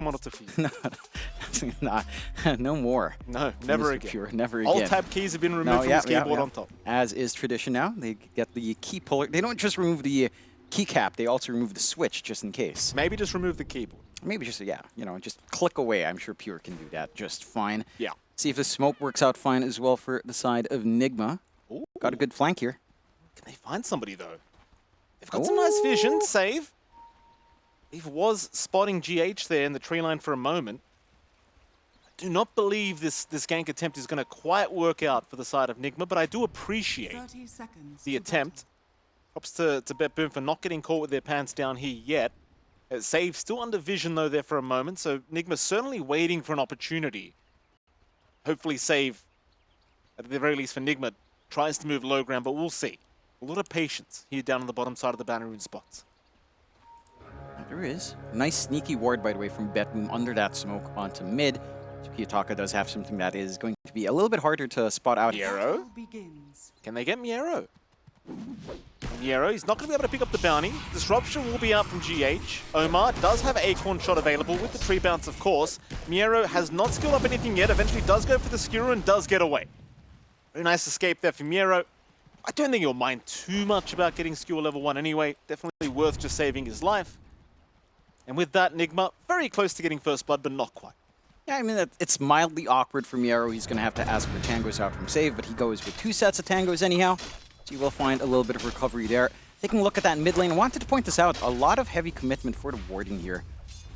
monitor for you. No more. No, never again. Pure, never All again. tab keys have been removed from his keyboard on top. As is tradition now, they get the key puller. They don't just remove the keycap, they also remove the switch just in case. Maybe just remove the keyboard. Maybe just, just click away. I'm sure Pure can do that just fine. Yeah. See if the smoke works out fine as well for the side of Nigma. Ooh. Got a good flank here. Can they find somebody, though? They've got some nice vision. Save. He was spotting GH there in the tree line for a moment. I do not believe this gank attempt is going to quite work out for the side of Nigma, but I do appreciate the attempt. Props to BetBoom for not getting caught with their pants down here yet. Save still under vision, though, there for a moment, so Nigma certainly waiting for an opportunity. Hopefully Save, at the very least for Nigma, tries to move low ground, but we'll see. A lot of patience here down on the bottom side of the banner rune spots. There is. Nice sneaky ward, by the way, from BetBoom under that smoke onto mid. Kiyotaka does have something that is going to be a little bit harder to spot out. Miero? Can they get Miero? Miero, he's not going to be able to pick up the bounty. Disruption will be out from GH. Omar does have Acorn Shot available with the tree bounce, of course. Miero has not skilled up anything yet. Eventually does go for the skewer and does get away. Very nice escape there for Miero. I don't think you'll mind too much about getting skewer level 1 anyway. Definitely worth just saving his life. And with that, Nigma very close to getting first blood, but not quite. Yeah, I mean, it's mildly awkward for Miero. He's going to have to ask for tangos out from Save, but he goes with 2 sets of tangos anyhow. So you will find a little bit of recovery there. Taking a look at that mid lane, I wanted to point this out. A lot of heavy commitment for the warding here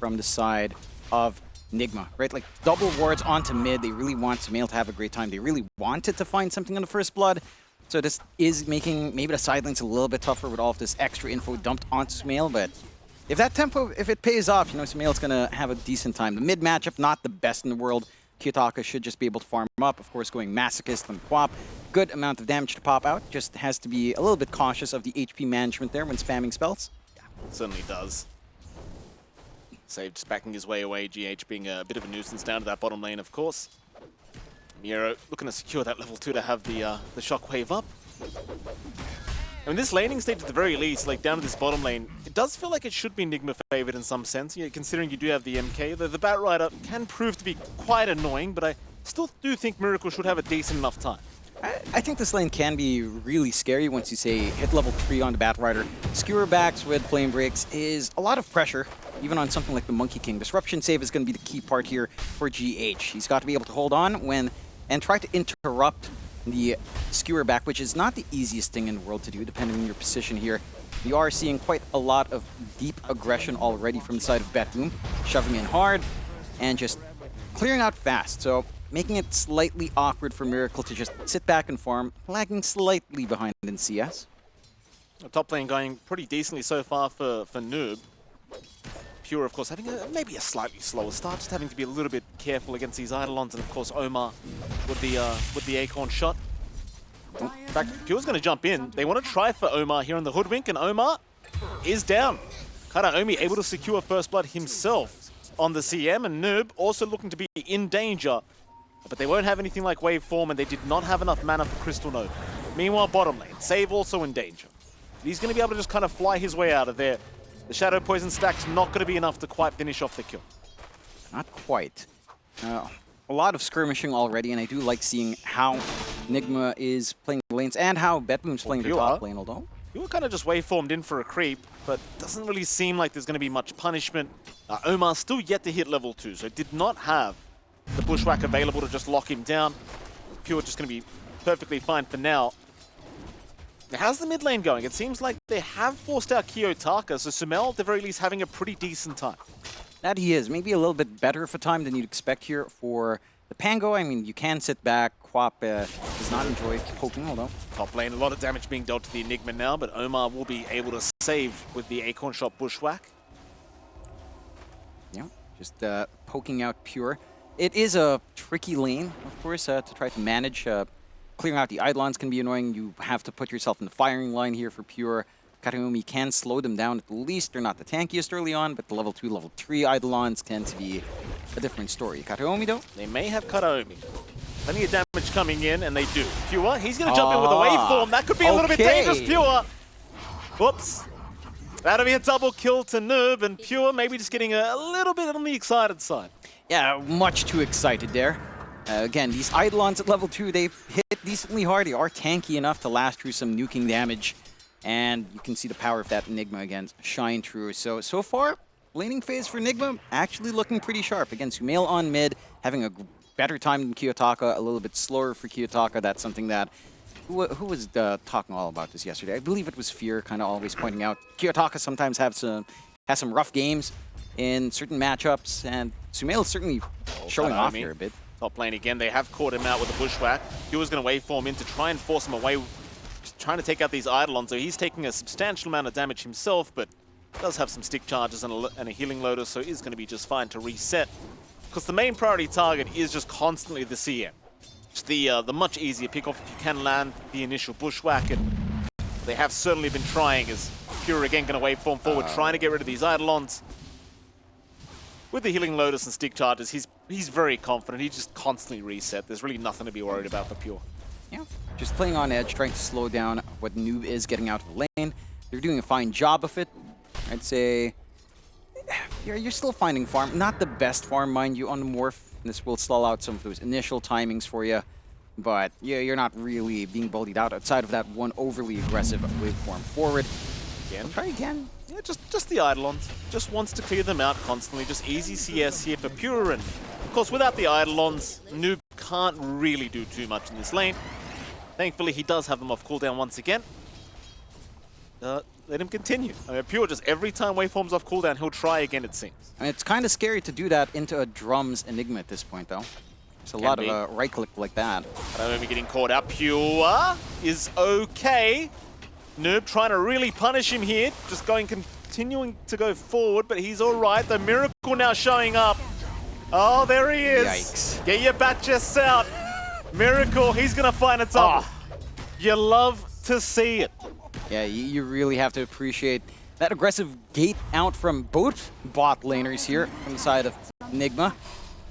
from the side of Nigma, right? Like, double wards onto mid. They really want Sumail to have a great time. They really wanted to find something on the first blood. So this is making maybe the side lanes a little bit tougher with all of this extra info dumped onto Sumail, but if that tempo, if it pays off, Sumail's going to have a decent time. The mid matchup, not the best in the world. Kiyotaka should just be able to farm him up. Of course, going Masochist and Quap. Good amount of damage to pop out. Just has to be a little bit cautious of the HP management there when spamming spells. Yeah, certainly does. Save just backing his way away. GH being a bit of a nuisance down to that bottom lane, of course. Miero looking to secure that level 2 to have the shockwave up. I mean, this laning stage at the very least, like down to this bottom lane, it does feel like it should be Nigma favored in some sense, considering you do have the MK. The Bat Rider can prove to be quite annoying, but I still do think Miracle should have a decent enough time. I think this lane can be really scary once you say hit level 3 on the Bat Rider. Skewer backs with Flame Breaks is a lot of pressure, even on something like the Monkey King. Disruption save is going to be the key part here for GH. He's got to be able to hold on and try to interrupt the skewer back, which is not the easiest thing in the world to do, depending on your position here. We are seeing quite a lot of deep aggression already from the side of BetBoom, shoving in hard and just clearing out fast. So making it slightly awkward for Miracle to just sit back and farm, lagging slightly behind in CS. The top lane going pretty decently so far for Noob. Pure, of course, having maybe a slightly slower start, just having to be a little bit careful against these Eidolons, and of course Omar with the Acorn Shot. In fact, Pure's going to jump in. They want to try for Omar here on the Hoodwink, and Omar is down. Karaomi able to secure first blood himself on the CM, and Noob also looking to be in danger, but they won't have anything like wave form, and they did not have enough mana for Crystal Nova. Meanwhile, bottom lane, Save also in danger. He's going to be able to just kind of fly his way out of there. The Shadow Poison stack's not going to be enough to quite finish off the kill. Not quite. A lot of skirmishing already, and I do like seeing how Nigma is playing the lanes and how BetBoom's playing the top lane, although. You were kind of just waveformed in for a creep, but doesn't really seem like there's going to be much punishment. Omar's still yet to hit level 2, so did not have the Bushwhack available to just lock him down. Pure just going to be perfectly fine for now. Now, how's the mid lane going? It seems like they have forced out Kiyotaka, so Sumail at the very least having a pretty decent time. That he is. Maybe a little bit better of a time than you'd expect here for the Pango. I mean, you can sit back. Quap does not enjoy poking, although. Top lane, a lot of damage being dealt to the Enigma now, but Omar will be able to save with the Acorn Shot Bushwhack. Yeah, just poking out Pure. It is a tricky lane, of course, to try to manage. Clearing out the Eidolons can be annoying. You have to put yourself in the firing line here for Pure. Karaomi can slow them down at the least. They're not the tankiest early on, but the level 2, level 3 Eidolons tend to be a different story. Karaomi, though? They may have Karaomi. Plenty of damage coming in, and they do. Pure, he's going to jump in with a waveform. That could be a little bit dangerous, Pure. Whoops. That'll be a double kill to Noob, and Pure maybe just getting a little bit on the excited side. Yeah, much too excited there. Again, these Eidolons at level 2, they hit decently hard. They are tanky enough to last through some nuking damage. And you can see the power of that Nigma again shine through. So far, laning phase for Nigma actually looking pretty sharp. Again, Sumail on mid, having a better time than Kiyotaka, a little bit slower for Kiyotaka. That's something that... Who was talking all about this yesterday? I believe it was Fear, kind of always pointing out. Kiyotaka sometimes has some rough games in certain matchups, and Sumail is certainly showing off here a bit. Top lane again, they have caught him out with a bushwhack. He was going to waveform in to try and force him away, trying to take out these Eidolons, so he's taking a substantial amount of damage himself, but does have some stick charges and a healing loader, so is going to be just fine to reset. Because the main priority target is just constantly the CM. It's the much easier pick-off if you can land the initial bushwhack, and they have certainly been trying, as Pure again going to waveform forward, trying to get rid of these Eidolons. With the healing lotus and stick charges, he's very confident. He just constantly reset. There's really nothing to be worried about for Pure. Yeah, just playing on edge, trying to slow down what Noob is getting out of the lane. They're doing a fine job of it. I'd say you're still finding farm. Not the best farm, mind you, on the Morph. This will stall out some of those initial timings for you. But yeah, you're not really being bullied out outside of that one overly aggressive waveform forward. Again? Try again. Yeah, just the Eidolons. Just wants to clear them out constantly. Just easy CS here for Pure. And of course, without the Eidolons, Noob can't really do too much in this lane. Thankfully, he does have them off cooldown once again. Let him continue. I mean, Pure, just every time waveform's off cooldown, he'll try again, it seems. And it's kind of scary to do that into a Drums Enigma at this point, though. There's a lot of right-click like that. I don't know, getting caught out. Pure is okay. Noob trying to really punish him here. Just continuing to go forward, but he's all right. The Miracle now showing up. Oh, there he is. Yikes. Get your bat chests out. Miracle, he's going to find a double. You love to see it. Yeah, you really have to appreciate that aggressive gate out from both bot laners here from the side of Nigma.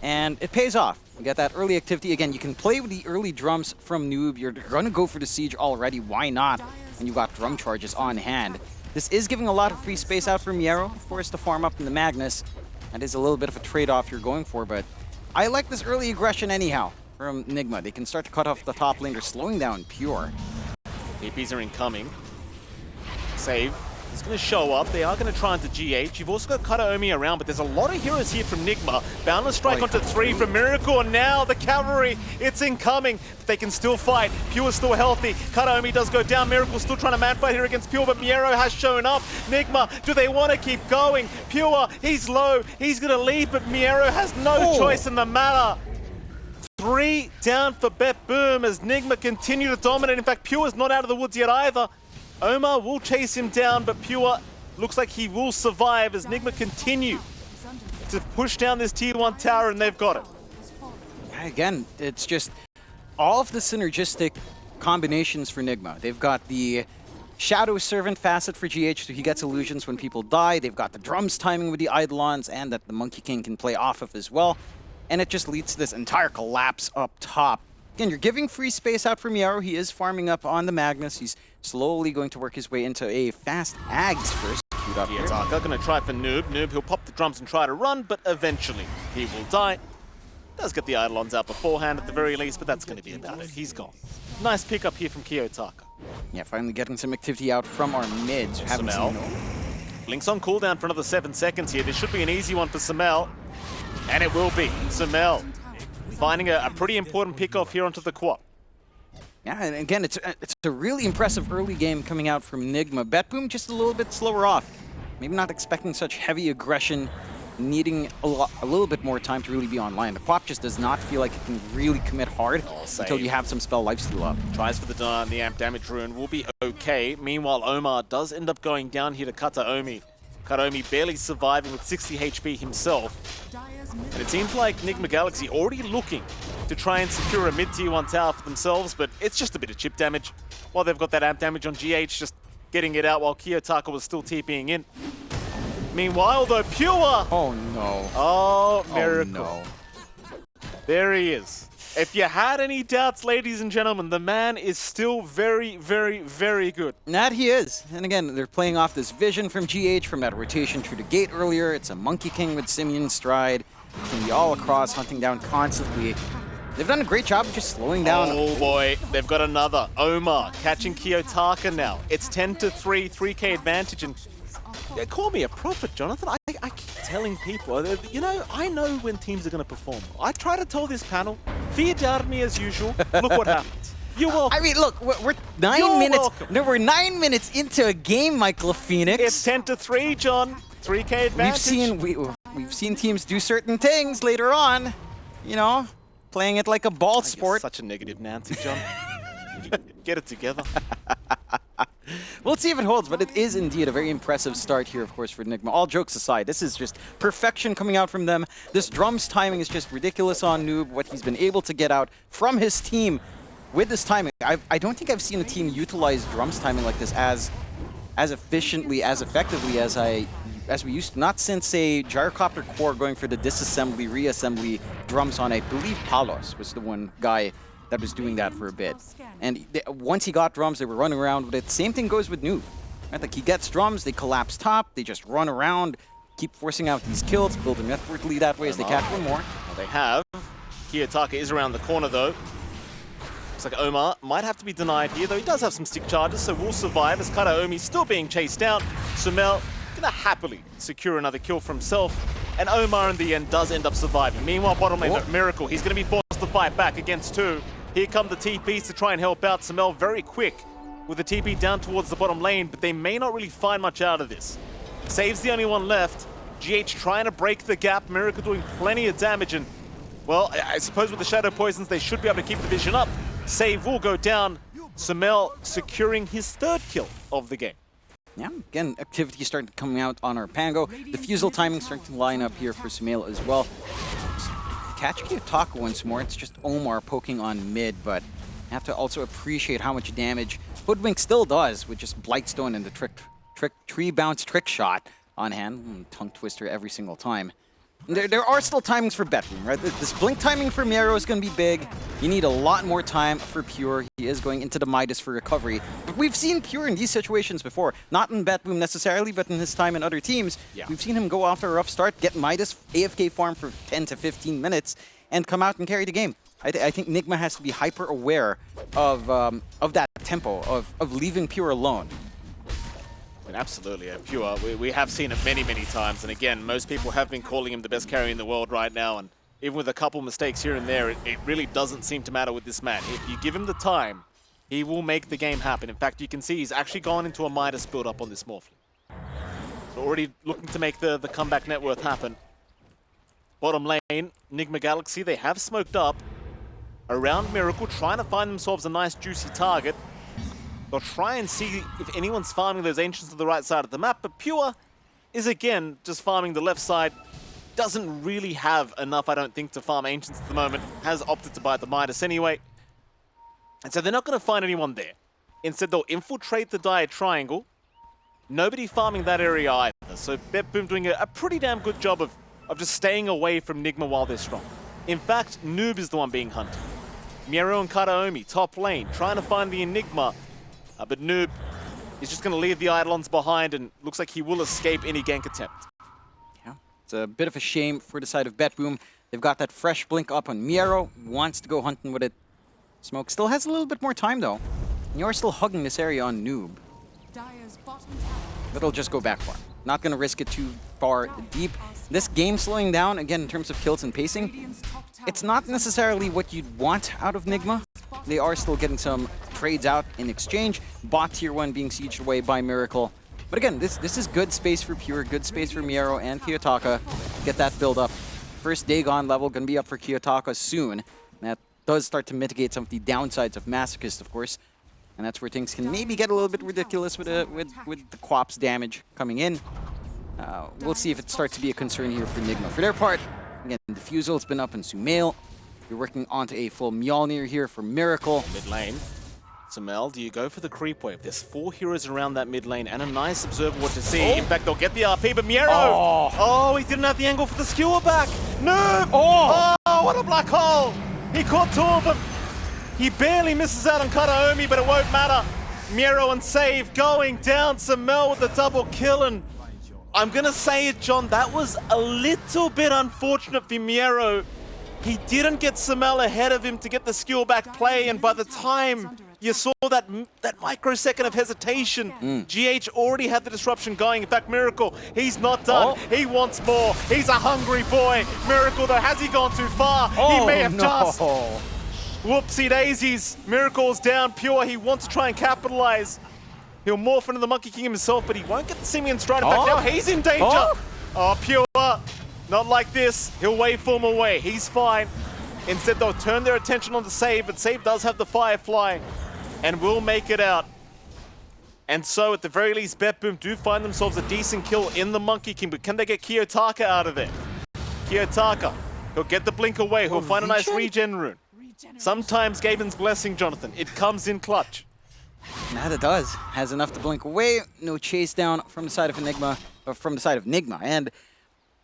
And it pays off. You got that early activity. Again, you can play with the early drums from Noob. You're going to go for the siege already. Why not? And you got drum charges on hand. This is giving a lot of free space out for Miero, of course, to farm up in the Magnus. That is a little bit of a trade-off you're going for, but I like this early aggression anyhow from Nigma. They can start to cut off the top lane. They're slowing down Pure. DPs are incoming. Save. He's going to show up. They are going to try into GH. You've also got Kataomi around, but there's a lot of heroes here from Nigma. Boundless strike onto 3 from Miracle, and now the cavalry, it's incoming. But they can still fight. Pure's still healthy. Kataomi does go down. Miracle's still trying to man fight here against Pure, but Miero has shown up. Nigma, do they want to keep going? Pure, he's low. He's going to leave, but Miero has no choice in the matter. 3 down for BetBoom as Nigma continue to dominate. In fact, Pure's not out of the woods yet either. Omar will chase him down, but Pure looks like he will survive as Nigma continue to push down this tier 1 tower, and they've got it. Again, it's just all of the synergistic combinations for Nigma. They've got the Shadow Servant facet for GH, so he gets illusions when people die. They've got the drums timing with the Eidolons, and that the Monkey King can play off of as well. And it just leads to this entire collapse up top. Again, you're giving free space out for Miero. He is farming up on the Magnus. He's slowly going to work his way into a fast Ags first. Queued up here. Going to try for Noob. Noob, he'll pop the drums and try to run, but eventually he will die. Does get the Eidolons out beforehand at the very least, but that's going to be about it. He's gone. Nice pickup here from Kiyotaka. Yeah, finally getting some activity out from our mids. Sumail. Blink's on cooldown for another 7 seconds here. This should be an easy one for Sumail. And it will be. Sumail finding a pretty important pick-off here onto the quad. Yeah, and again, it's a really impressive early game coming out from Nigma. BetBoom just a little bit slower off. Maybe not expecting such heavy aggression, needing a little bit more time to really be online. The Quap just does not feel like it can really commit hard until you have some spell lifesteal up. Tries for the deny on the amp damage rune, will be okay. Meanwhile, Omar does end up going down here to Kataomi. Kataomi barely surviving with 60 HP himself. And it seems like Nigma Galaxy already looking to try and secure a mid-tier 1 tower for themselves, but it's just a bit of chip damage. While they've got that amp damage on GH, just getting it out while Kiyotaka was still TPing in. Meanwhile, though, Pure! Oh, no. Oh, Miracle. Oh, no. There he is. If you had any doubts, ladies and gentlemen, the man is still very, very, very good. That he is. And again, they're playing off this vision from GH from that rotation through the gate earlier. It's a Monkey King with Simeon Stride. Can be all across, hunting down constantly. They've done a great job of just slowing down. Oh boy, they've got another. Omar catching Kiyotaka now. It's 10-3, 3K advantage. And yeah, call me a prophet, Jonathan. I keep telling people, you know, I know when teams are going to perform. I try to tell this panel, fear doubted me as usual. Look what happens. You're welcome. I mean, look, we're 9 minutes. Welcome. No, we're 9 minutes into a game, Michael Phoenix. It's 10-3, John. 3K advantage. We've seen teams do certain things later on. You know, playing it like a ball sport. Such a negative Nancy, John. Get it together. We'll see if it holds, but it is indeed a very impressive start here, of course, for Nigma. All jokes aside, this is just perfection coming out from them. This drums timing is just ridiculous on Noob, what he's been able to get out from his team with this timing. I don't think I've seen a team utilize drums timing like this as efficiently, as effectively as we used to. Not since a Gyrocopter Core going for the disassembly, reassembly drums on, I believe Palos was the one guy that was doing that for a bit. And once he got drums, they were running around with it. Same thing goes with Noob. Right? Like he gets drums, they collapse top, they just run around, keep forcing out these kills, build a network lead that way as they catch one more. Well, they have. Kiyotaka is around the corner though. Looks like Omar might have to be denied here, though he does have some stick charges, so will survive as Karaomi's still being chased down. Sumel gonna happily secure another kill for himself, and Omar in the end does end up surviving. Meanwhile, bottom lane, Miracle, he's gonna be forced to fight back against two. Here come the TPs to try and help out. Sumel very quick with the TP down towards the bottom lane, but they may not really find much out of this. Save's the only one left. GH trying to break the gap. Miracle doing plenty of damage, and well, I suppose with the Shadow Poisons, they should be able to keep the vision up. Save will go down. Sumel securing his third kill of the game. Yeah, again, activity starting to come out on our Pango. Diffusal timing starting to line up here for Sumel as well. Catch Kiyotaka once more. It's just Omar poking on mid, but you have to also appreciate how much damage Hoodwink still does with just Blightstone and the tree bounce trick shot on hand. Tongue twister every single time. There are still timings for BetBoom, right? This blink timing for Miero is going to be big. You need a lot more time for Pure. He is going into the Midas for recovery. But we've seen Pure in these situations before. Not in BetBoom necessarily, but in his time in other teams. Yeah. We've seen him go after a rough start, get Midas, AFK farm for 10 to 15 minutes, and come out and carry the game. I think Nigma has to be hyper aware of that tempo, of leaving Pure alone. I mean, absolutely, Pure. We have seen it many, many times. And again, most people have been calling him the best carry in the world right now. And even with a couple mistakes here and there, it really doesn't seem to matter with this man. If you give him the time, he will make the game happen. In fact, you can see he's actually gone into a Midas build-up on this Morphling. So already looking to make the comeback net worth happen. Bottom lane, Nigma Galaxy, they have smoked up around Miracle, trying to find themselves a nice, juicy target. They'll try and see if anyone's farming those Ancients to the right side of the map, but Pure is again just farming the left side. Doesn't really have enough, I don't think, to farm Ancients at the moment. Has opted to buy the Midas anyway. And so they're not going to find anyone there. Instead, they'll infiltrate the Dire Triangle. Nobody farming that area either. So BetBoom doing a pretty damn good job of just staying away from Nigma while they're strong. In fact, Noob is the one being hunted. Miero and Karaomi, top lane, trying to find the Enigma. But Noob is just going to leave the Eidolons behind, and looks like he will escape any gank attempt. Yeah, it's a bit of a shame for the side of BetBoom. They've got that fresh blink up on Miero, wants to go hunting with it. Smoke still has a little bit more time, though. And you're still hugging this area on Noob. But it'll just go back far. Not going to risk it too far deep. This game slowing down, again, in terms of kills and pacing, it's not necessarily what you'd want out of Nigma. They are still getting some trades out in exchange. Bot tier 1 being sieged away by Miracle. But again, this is good space for Pure, good space for Miero and Kiyotaka. Get that build up. First Dagon level going to be up for Kiyotaka soon. That does start to mitigate some of the downsides of Masochist, of course. And that's where things can maybe get a little bit ridiculous with the Quap's damage coming in. We'll see if it starts to be a concern here for Nigma. For their part, again, Diffusal has been up in Sumail. You're working onto a full Mjolnir here for Miracle. Mid lane. Sumel, do you go for the creep wave? There's 4 heroes around that mid lane and a nice observable to see. In fact, they'll get the RP, but Miero! Oh, he didn't have the angle for the skewer back! No! Oh, what a black hole! He caught 2 of them. He barely misses out on Kataomi, but it won't matter. Miero and Save going down. Samel with the double kill, and I'm gonna say it, John, that was a little bit unfortunate for Miero. He didn't get Samel ahead of him to get the skill back play, and by the time you saw that microsecond of hesitation, GH already had the disruption going. In fact, Miracle, he's not done. He wants more. He's a hungry boy. Miracle, though, has he gone too far? He may have just. Whoopsie daisies. Miracle's down. Pure, he wants to try and capitalize. He'll morph into the Monkey King himself, but he won't get the Simeon stride. In fact, now he's in danger. Oh, Pure, not like this. He'll waveform away. He's fine. Instead, they'll turn their attention on the Save, but Save does have the Firefly and will make it out. And so, at the very least, BetBoom do find themselves a decent kill in the Monkey King, but can they get Kiyotaka out of there? Kiyotaka, he'll get the blink away. He'll find a nice regen rune. Sometimes Gaben's blessing, Jonathan, it comes in clutch. That it does. Has enough to blink away. No chase down from the side of Enigma, or from the side of Nigma. And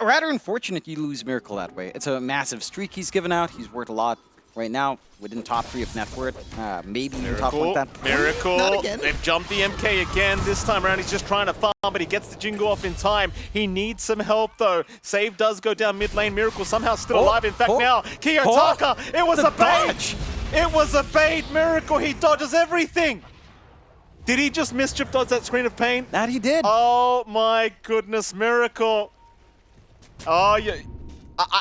rather unfortunate you lose Miracle that way. It's a massive streak he's given out. He's worth a lot right now, within top 3 of net worth. Maybe even top 1 that. Miracle. Not again. They've jumped the MK again. This time around, he's just trying to farm, but he gets the Jingle off in time. He needs some help, though. Save does go down mid lane. Miracle somehow still alive. In fact, now, Kiyotaka, it was a bait. It was a bait. Miracle, he dodges everything. Did he just mischief dodge that screen of pain? That he did. Oh my goodness, Miracle. Oh, yeah.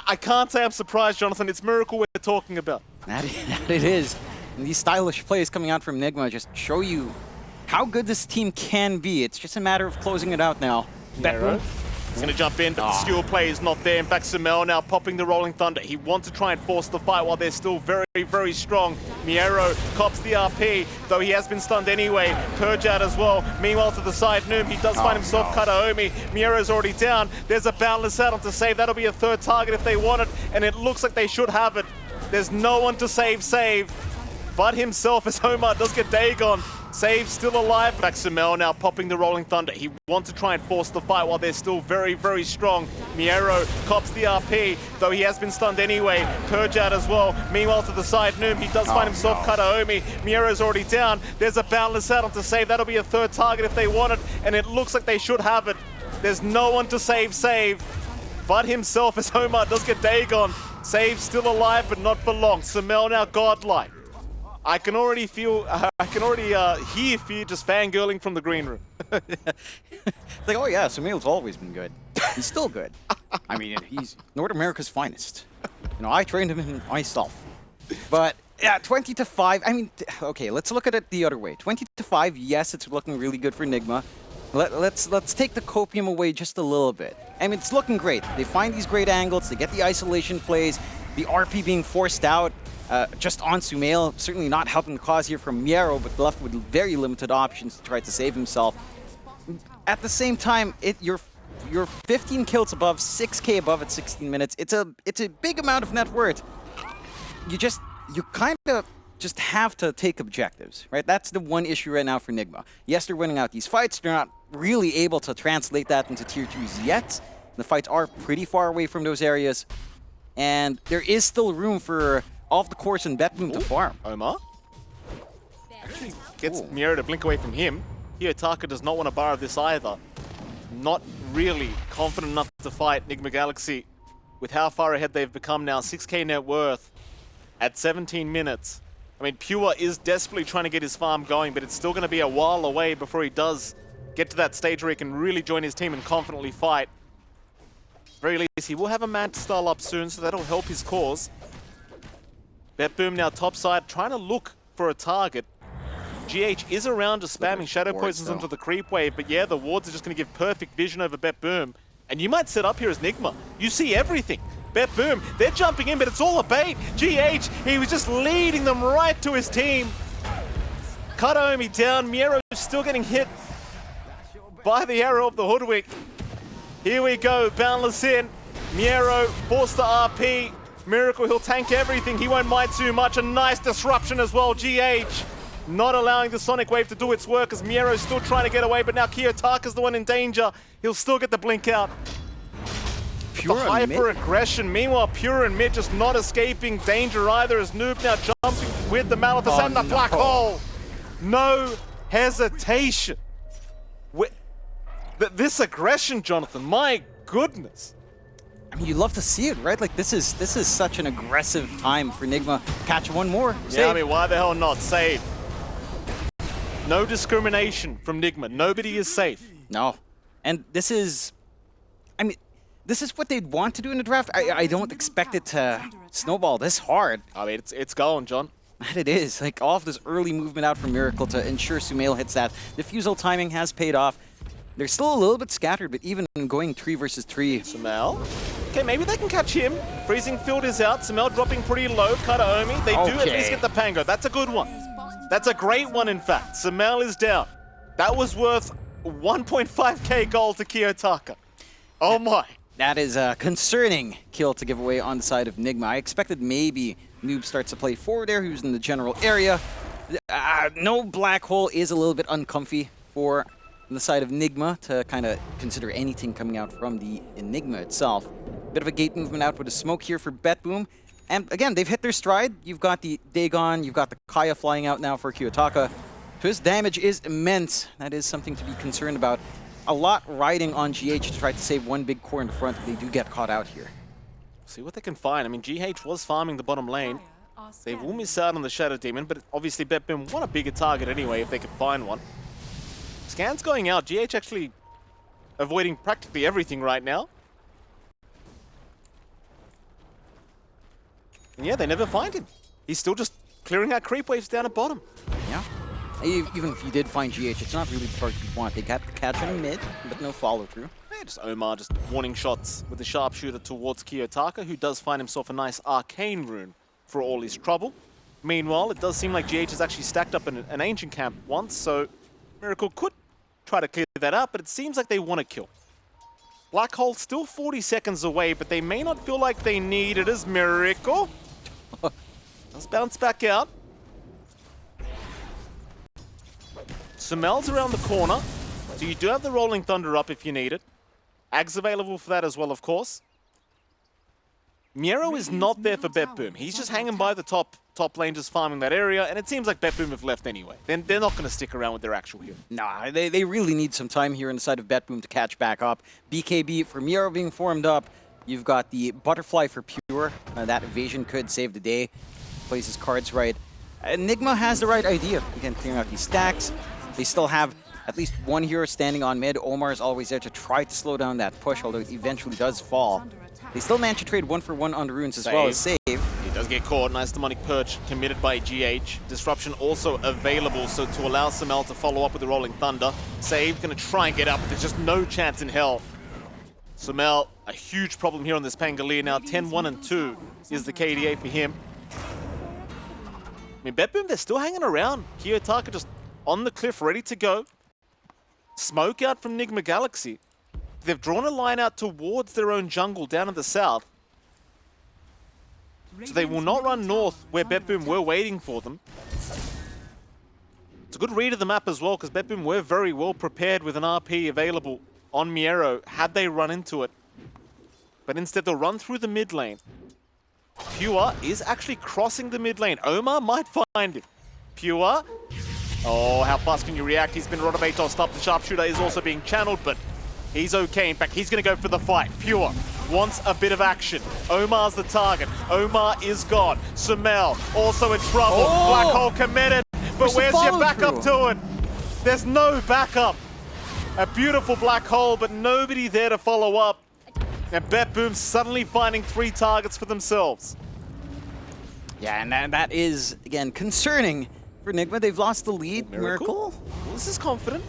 I can't say I'm surprised, Jonathan. It's Miracle we're talking about. That it is. And these stylish plays coming out from Nigma just show you how good this team can be. It's just a matter of closing it out now. BetBoom. He's going to jump in, but the skill play is not there. In fact, Samel now popping the Rolling Thunder. He wants to try and force the fight while they're still very, very strong. Miero cops the RP, though he has been stunned anyway. Purge out as well. Meanwhile, to the side, Noom, he does find himself Kataomi. Miero's already down. There's a Boundless out on to save. That'll be a 3rd target if they want it, and it looks like they should have it. There's no one to save, but himself as Omar does get Dagon. Save still alive. Maximel now popping the Rolling Thunder. He wants to try and force the fight while they're still very, very strong. Miero cops the RP, though he has been stunned anyway. Purge out as well. Meanwhile, to the side, Noom, he does find himself Kataomi. Miero's already down. There's a Boundless out on to save. That'll be a 3rd target if they want it, and it looks like they should have it. There's no one to save, but himself as Omar does get Dagon. Save still alive, but not for long. Samel now godlike. I can already feel, hear fear just fangirling from the green room. It's like, oh yeah, Samuel's always been good. He's still good. I mean, he's North America's finest. You know, I trained him myself. But yeah, 20-5. I mean, okay, let's look at it the other way. 20-5. Yes, it's looking really good for Nigma. Let's take the copium away just a little bit. I mean, it's looking great. They find these great angles. They get the isolation plays. The RP being forced out. Just on Sumail, certainly not helping the cause here from Miero, but left with very limited options to try to save himself. At the same time, you're 15 kills above, 6K above at 16 minutes. It's a big amount of net worth. You kind of just have to take objectives, right? That's the one issue right now for Nigma. Yes, they're winning out these fights. They're not really able to translate that into tier 2s yet. The fights are pretty far away from those areas, and there is still room for off the course and BetBoom to farm. Omar actually gets Miero to blink away from him. Kiyotaka does not want to borrow this either. Not really confident enough to fight Nigma Galaxy with how far ahead they've become now. 6K net worth at 17 minutes. I mean, Pure is desperately trying to get his farm going, but it's still going to be a while away before he does get to that stage where he can really join his team and confidently fight. Very least, he will have a Manta style up soon, so that'll help his cause. BetBoom now topside, trying to look for a target. GH is around just spamming Shadow Poisons onto the creep wave, but yeah, the wards are just going to give perfect vision over BetBoom. And you might set up here as Nigma. You see everything. BetBoom, they're jumping in, but it's all a bait. GH, he was just leading them right to his team. Kataomi down, Miero still getting hit by the arrow of the Hoodwink. Here we go, Boundless in. Miero forced the RP. Miracle, he'll tank everything. He won't mind too much. A nice disruption as well. GH not allowing the Sonic Wave to do its work as Miero's still trying to get away, but now Kiyotaka's the one in danger. He'll still get the blink out. Pure the on mid? hyper-aggression. Meanwhile, Pure and mid just not escaping danger either as Noob now jumping with the Malithus and the Black Hole. No hesitation. This aggression, Jonathan, my goodness. I mean, you love to see it, right? Like, this is such an aggressive time for Nigma. Catch one more. Save. Yeah, I mean, why the hell not? Save. No discrimination from Nigma. Nobody is safe. No. And this is... I mean, this is what they'd want to do in the draft. I don't expect it to snowball this hard. I mean, it's going, John. And it is. Like, all of this early movement out from Miracle to ensure Sumail hits that. Diffusal timing has paid off. They're still a little bit scattered, but even going 3 versus 3. Sumail. Okay, maybe they can catch him. Freezing Field is out. Sumail dropping pretty low. Kataomi. They do at least get the Pango. That's a good one. That's a great one, in fact. Sumail is down. That was worth 1.5k gold to Kiyotaka. Oh my. That is a concerning kill to give away on the side of Nigma. I expected maybe Noob starts to play forward there. He was in the general area. No Black Hole is a little bit uncomfy for the side of Nigma to kind of consider anything coming out from the Enigma itself. Bit of a gate movement out with a smoke here for BetBoom. And again, they've hit their stride. You've got the Dagon, you've got the Kaya flying out now for Kiyotaka. Twist damage is immense. That is something to be concerned about. A lot riding on GH to try to save one big core in the front. They do get caught out here. See what they can find. I mean, GH was farming the bottom lane. They will miss out on the Shadow Demon, but obviously BetBoom want a bigger target anyway if they can find one. Scans going out. GH actually avoiding practically everything right now. And yeah, they never find him. He's still just clearing out creep waves down at bottom. Yeah. Even if you did find GH, it's not really the target you want. They got the catch on mid, but no follow-through. Yeah, just Omar just warning shots with the sharpshooter towards Kiyotaka, who does find himself a nice arcane rune for all his trouble. Meanwhile, it does seem like GH has actually stacked up in an ancient camp once, so Miracle could try to clear that out, but it seems like they want to kill. Black Hole still 40 seconds away, but they may not feel like they need it as Miracle. Let's bounce back out. Sumail's around the corner, so you do have the Rolling Thunder up if you need it. Ag's available for that as well, of course. Miero is not there for BetBoom. He's just hanging by the top lane, just farming that area, and it seems like BetBoom have left anyway. They're not going to stick around with their actual hero. Nah, they really need some time here on the side of BetBoom to catch back up. BKB for Miero being formed up. You've got the Butterfly for Pure. That evasion could save the day. Plays his cards right. Nigma has the right idea. Again, clearing out these stacks. They still have at least one hero standing on mid. Omar is always there to try to slow down that push, although it eventually does fall. They still manage to trade 1-for-1 on the runes as well as save. He does get caught. Nice demonic perch committed by GH. Disruption also available, so to allow Sumail to follow up with the Rolling Thunder. Save, gonna try and get up, but there's just no chance in hell. Sumail, a huge problem here on this Pangolier now. 10-1-2 is the KDA for him. I mean, BetBoom, they're still hanging around. Kiyotaka just on the cliff, ready to go. Smoke out from Nigma Galaxy. They've drawn a line out towards their own jungle down in the south. So they will not run north where BetBoom were waiting for them. It's a good read of the map as well, because BetBoom were very well prepared with an RP available on Miero had they run into it. But instead they'll run through the mid lane. Pure is actually crossing the mid lane. Omar might find him. Pure. Oh, how fast can you react? He's been Rotovator stopped. The sharpshooter is also being channeled, but he's okay. In fact, he's going to go for the fight. Pure wants a bit of action. Omar's the target. Omar is gone. Sumail also in trouble. Oh! Black Hole committed. But where's your backup to it? There's no backup. A beautiful Black Hole, but nobody there to follow up. And BetBoom suddenly finding 3 targets for themselves. Yeah, and that is, again, concerning for Nigma. They've lost the lead. Miracle? Well, this is confident.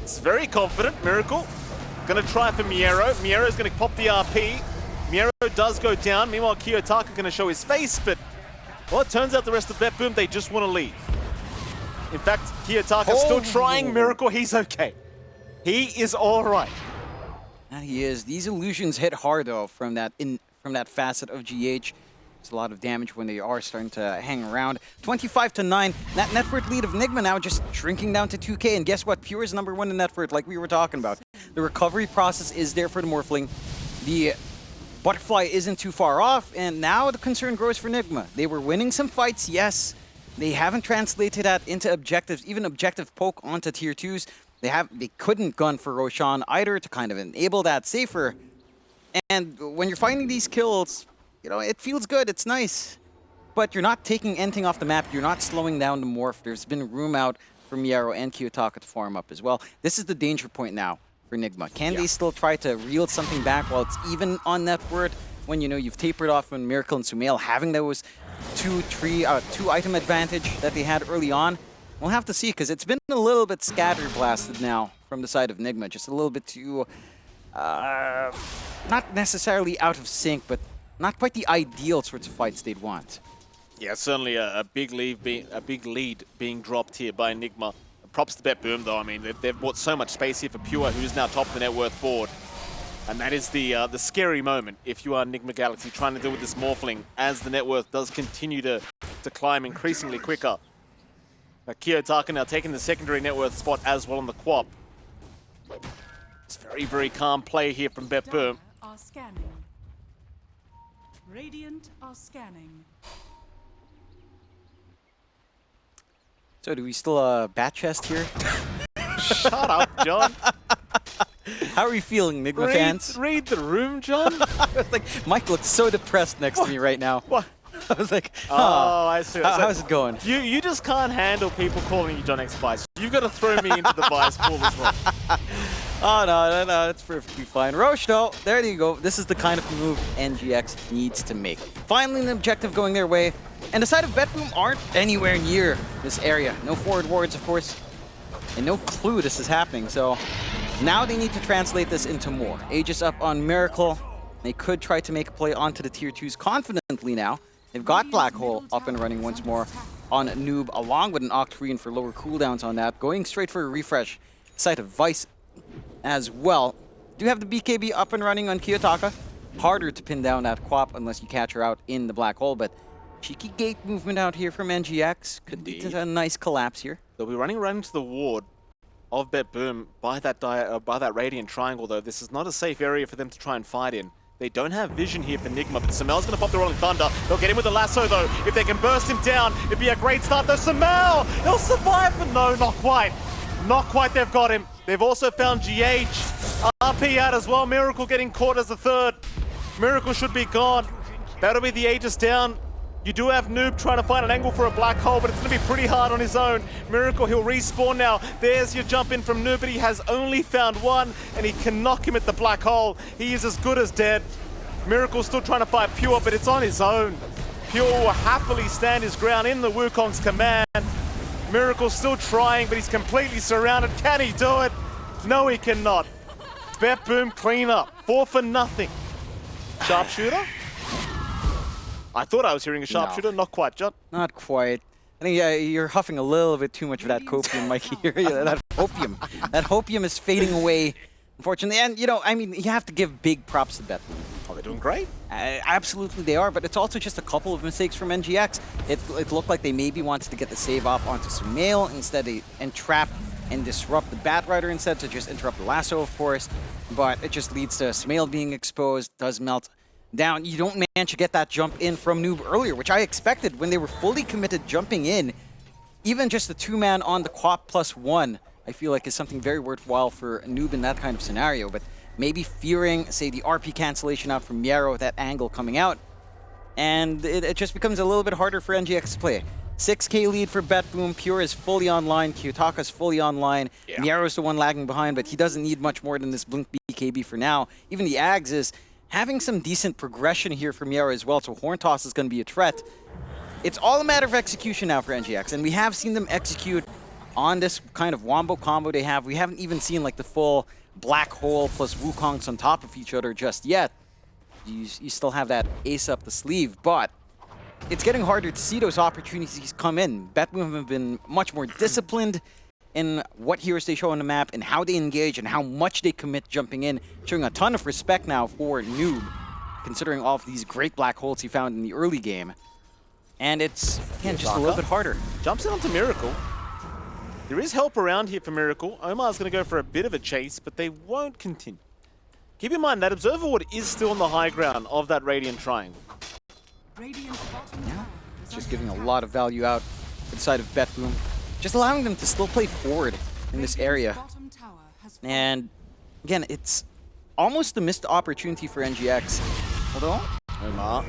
It's very confident. Miracle gonna try for Miero. Miero's gonna pop the RP. Miero does go down. Meanwhile, Kiyotaka gonna show his face, but well, it turns out the rest of BetBoom, they just want to leave. In fact, Kiyotaka's still trying Miracle. He's okay. He is all right. And he is. These illusions hit hard though from that facet of GH. It's a lot of damage when they are starting to hang around. 25-9. That net worth lead of Nigma now just shrinking down to 2K. And guess what? Pure is #1 in net worth, like we were talking about. The recovery process is there for the Morphling. The Butterfly isn't too far off, and now the concern grows for Nigma. They were winning some fights, yes. They haven't translated that into objectives, even objective poke onto tier 2s. They couldn't gun for Roshan either to kind of enable that safer. And when you're finding these kills, you know, it feels good, it's nice. But you're not taking anything off the map, you're not slowing down the morph. There's been room out for Miero and Kiyotaka to farm up as well. This is the danger point now for Nigma. Can they still try to reel something back while it's even on net worth when, you know, you've tapered off when Miracle and Sumail having those two item advantage that they had early on? We'll have to see, because it's been a little bit scatter blasted now from the side of Nigma. Just a little bit too, not necessarily out of sync, but not quite the ideal sorts of fights they'd want. Yeah, certainly a big lead being dropped here by Nigma. Props to BetBoom though. I mean, they've bought so much space here for Pure, who's now top of the net worth board. And that is the scary moment if you are Nigma Galaxy trying to deal with this Morphling as the net worth does continue to climb increasingly quicker. Kiyotaka now taking the secondary net worth spot as well on the Quap. It's very, very calm play here from BetBoom. Are scanning. Radiant are scanning. So do we still bat chest here? Shut up, John. How are you feeling, Nigma fans? Read the room, John. Like, Mike looks so depressed next to me right now. What? I was like, huh. Oh, I see. How's it going? You just can't handle people calling you John X Spice. You've got to throw me into the bias pool as well. Oh, no, it's perfectly fine. Roche, though, there you go. This is the kind of move NGX needs to make. Finally, an objective going their way. And the side of BetBoom aren't anywhere near this area. No forward wards, of course, and no clue this is happening. So now they need to translate this into more. Aegis up on Miracle. They could try to make a play onto the tier 2s confidently now. They've got Black Hole up and running once more on Noob, along with an Octarine for lower cooldowns on that. Going straight for a refresh. Side of Vice as well. Do have the BKB up and running on Kiyotaka. Harder to pin down that Quap unless you catch her out in the Black Hole, but cheeky gate movement out here from NGX. Could be a nice collapse here. They'll be running right into the ward of BetBoom by that Radiant Triangle, though. This is not a safe area for them to try and fight in. They don't have vision here for Nigma, but Sumail's going to pop the Rolling Thunder. They'll get him with the lasso, though. If they can burst him down, it'd be a great start, though. Sumail! He'll survive, but no, not quite. Not quite, they've got him. They've also found GH. RP out as well. Miracle getting caught as the third. Miracle should be gone. That'll be the Aegis down. You do have Noob trying to find an angle for a Black Hole, but it's going to be pretty hard on his own. Miracle, he'll respawn now. There's your jump in from Noob, but he has only found one, and he can knock him at the Black Hole. He is as good as dead. Miracle's still trying to fight Pure, but it's on his own. Pure will happily stand his ground in the Wukong's command. Miracle's still trying, but he's completely surrounded. Can he do it? No, he cannot. BetBoom clean up. 4 for nothing. Sharpshooter? I thought I was hearing a sharpshooter. No. Not quite, John. Not quite. I think you're huffing a little bit too much of that copium, Mikey. That hopium. That hopium is fading away, unfortunately. And, you know, I mean, you have to give big props to BetBoom. Oh, they're doing great. Absolutely they are, but it's also just a couple of mistakes from NGX. It looked like they maybe wanted to get the save off onto Sumail. Instead, they entrap and disrupt the Batrider instead to just interrupt the lasso, of course. But it just leads to Sumail being exposed, does melt down. You don't manage to get that jump in from Noob earlier, which I expected when they were fully committed jumping in. Even just the 2-man on the Quap +1, I feel like is something very worthwhile for Noob in that kind of scenario. But maybe fearing, say, the RP cancellation out from Miero, that angle coming out, and it just becomes a little bit harder for NGX to play. 6K lead for BetBoom. Pure is fully online. Kiyotaka's fully online. Yeah. Miero's the one lagging behind, but he doesn't need much more than this Blink BKB for now. Even the Ags is having some decent progression here for Miero as well, so Horn Toss is going to be a threat. It's all a matter of execution now for NGX, and we have seen them execute on this kind of wombo combo they have. We haven't even seen like the full Black Hole plus Wukongs on top of each other just yet. You still have that ace up the sleeve, but it's getting harder to see those opportunities come in. BetBoom have been much more disciplined in what heroes they show on the map and how they engage and how much they commit jumping in, showing a ton of respect now for Noob, considering all of these great Black Holes he found in the early game. And it's, again, just a little bit harder. Jumps in onto Miracle. There is help around here for Miracle. Omar's going to go for a bit of a chase, but they won't continue. Keep in mind that Observer Ward is still on the high ground of that Radiant Triangle. Radiant's bottom Yeah, tower is just under giving a attack. lot of value out to the side of BetBoom. Just allowing them to still play forward in this Radiant's area. bottom tower has fallen. And again, it's almost a missed opportunity for NGX. Although, Omar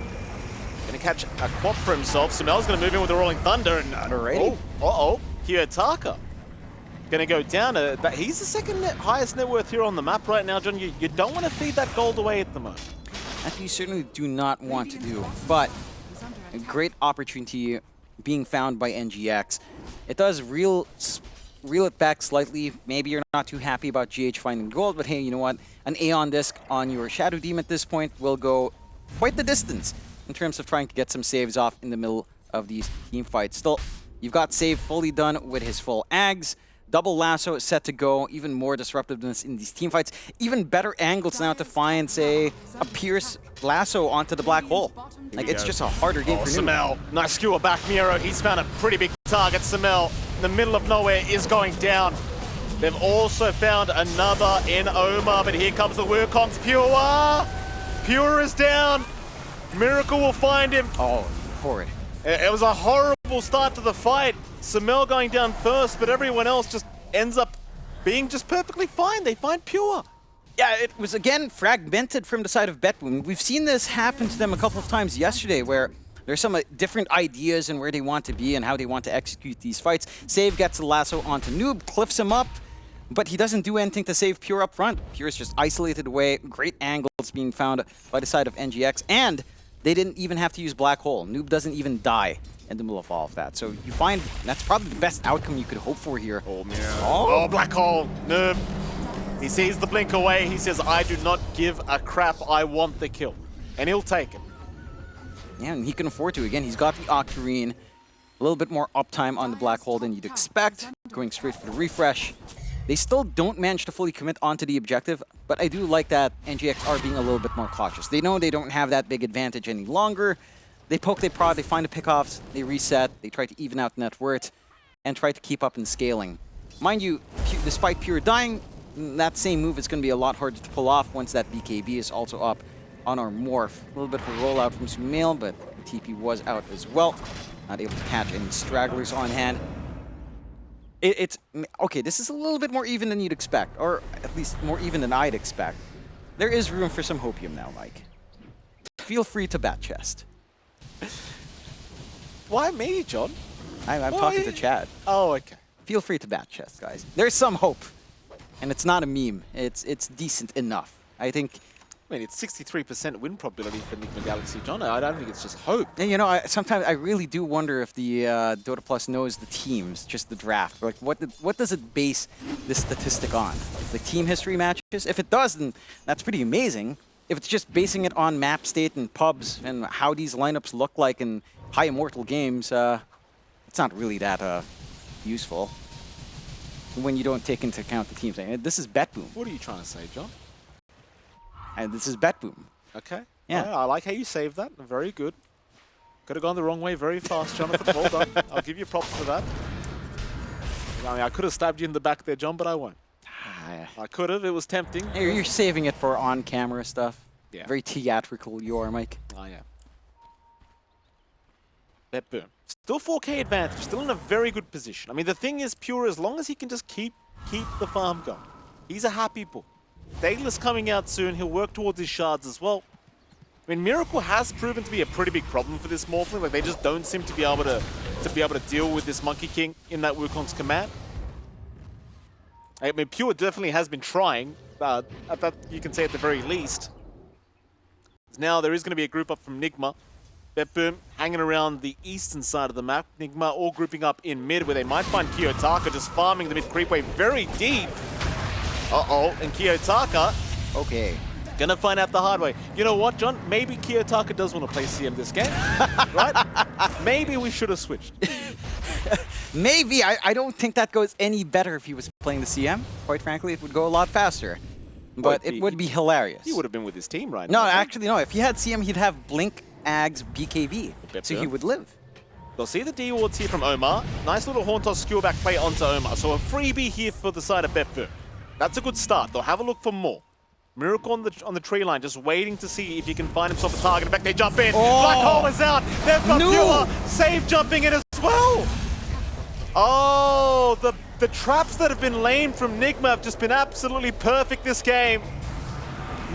gonna catch a quap for himself. Sumel's gonna move in with the Rolling Thunder and Alrighty. Kiyotaka gonna go down. But he's the second highest net worth here on the map right now, John. You don't want to feed that gold away at the moment. that you certainly do not want to do. But Is under a attack. great opportunity being found by NGX. It does reel it back slightly. Maybe you're not too happy about GH finding gold, but hey, you know what? An Aeon Disc on your Shadow Demon at this point will go quite the distance in terms of trying to get some saves off in the middle of these team fights. Still, you've got save fully done with his full Ags. Double lasso is set to go, even more disruptiveness in these team fights. Even better angles now to find, say, a Pierce lasso onto the black hole. Like, it's just a harder game for Noob. Samel, nice skewer back, Miro. He's found a pretty big target. Samel, in the middle of nowhere, is going down. They've also found another in Omar, but here comes the Wukongs. Pure! Pure is down. Miracle will find him. Oh, horrid. It was a horrible start to the fight. Samel going down first, but everyone else just ends up being just perfectly fine. They find Pure. Yeah, it was again fragmented from the side of BetBoom. We've seen this happen to them a couple of times yesterday where there's some different ideas and where they want to be and how they want to execute these fights. Save gets the lasso onto Noob, cliffs him up, but he doesn't do anything to save Pure up front. Pure is just isolated away. Great angles being found by the side of NGX, and they didn't even have to use Black Hole. Noob doesn't even die in the middle of all of that. So you find that's probably the best outcome you could hope for here. Oh, Black Hole. Noob. He sees the blink away. He says, I do not give a crap. I want the kill. And he'll take it. Yeah, and he can afford to. Again, he's got the Octarine. A little bit more uptime on the Black Hole than you'd expect. Going straight for the refresh. They still don't manage to fully commit onto the objective, but I do like that NGX are being a little bit more cautious. They know they don't have that big advantage any longer. They poke, they prod, they find the pickoffs, they reset, they try to even out net worth, and try to keep up in scaling. Mind you, despite Pure dying, that same move is going to be a lot harder to pull off once that BKB is also up on our Morph. A little bit of a rollout from Sumail, but TP was out as well. Not able to catch any stragglers on hand. It's okay, this is a little bit more even than you'd expect, or at least more even than I'd expect. There is room for some hopium now, Mike. Feel free to bat chest. Why me, John? I'm talking to Chad. Oh, okay. Feel free to bat chest, guys. There's some hope. And it's not a meme. It's decent enough. I think, I mean, it's 63% win probability for Nigma Galaxy, John. I don't think it's just hope. and you know, sometimes I really do wonder if the Dota Plus knows the teams, just the draft. Like, what does it base this statistic on? The team history matches? If it does, then that's pretty amazing. If it's just basing it on map state and pubs and how these lineups look like in high immortal games, it's not really that useful when you don't take into account the teams. This is BetBoom. What are you trying to say, John? And this is BetBoom. Okay. Yeah. I like how you saved that. Very good. Could have gone the wrong way very fast, Jonathan. Well done. I'll give you props for that. I mean, I could have stabbed you in the back there, John, but I won't. I could have. It was tempting. You're saving it for on-camera stuff. Yeah. Very theatrical you are, Mike. I am. BetBoom. Still 4K advantage. Still in a very good position. I mean, the thing is, Pure, as long as he can just keep the farm going, he's a happy bull. Daedalus coming out soon. He'll work towards his shards as well. I mean, Miracle has proven to be a pretty big problem for this Morphling. Like, they just don't seem to be able to deal with this Monkey King in that Wukong's command. I mean, Pure definitely has been trying. That you can say at the very least. Now there is going to be a group up from Nigma. BetBoom hanging around the eastern side of the map. Nigma all grouping up in mid, where they might find Kiyotaka just farming the mid creep wave very deep. Uh-oh, and Kiyotaka Okay. gonna find out the hard way. You know what, John? Maybe Kiyotaka does want to play CM this game, right? Maybe we should have switched. Maybe. I don't think that goes any better if he was playing the CM. Quite frankly, it would go a lot faster. But it would be hilarious. He would have been with his team right No, now. actually, no. If he had CM, he'd have Blink, Ags, BKB. So he would live. They'll see the D wards here from Omar. Nice little Horn Toss skewer back play onto Omar. So a freebie here for the side of BetBoom. That's a good start. They'll have a look for more. Miracle on the tree line, just waiting to see if he can find himself a target. In fact, they jump in. Black Hole is out. They've got Pure. Save jumping in as well. Oh, the traps that have been laid from Nigma have just been absolutely perfect this game.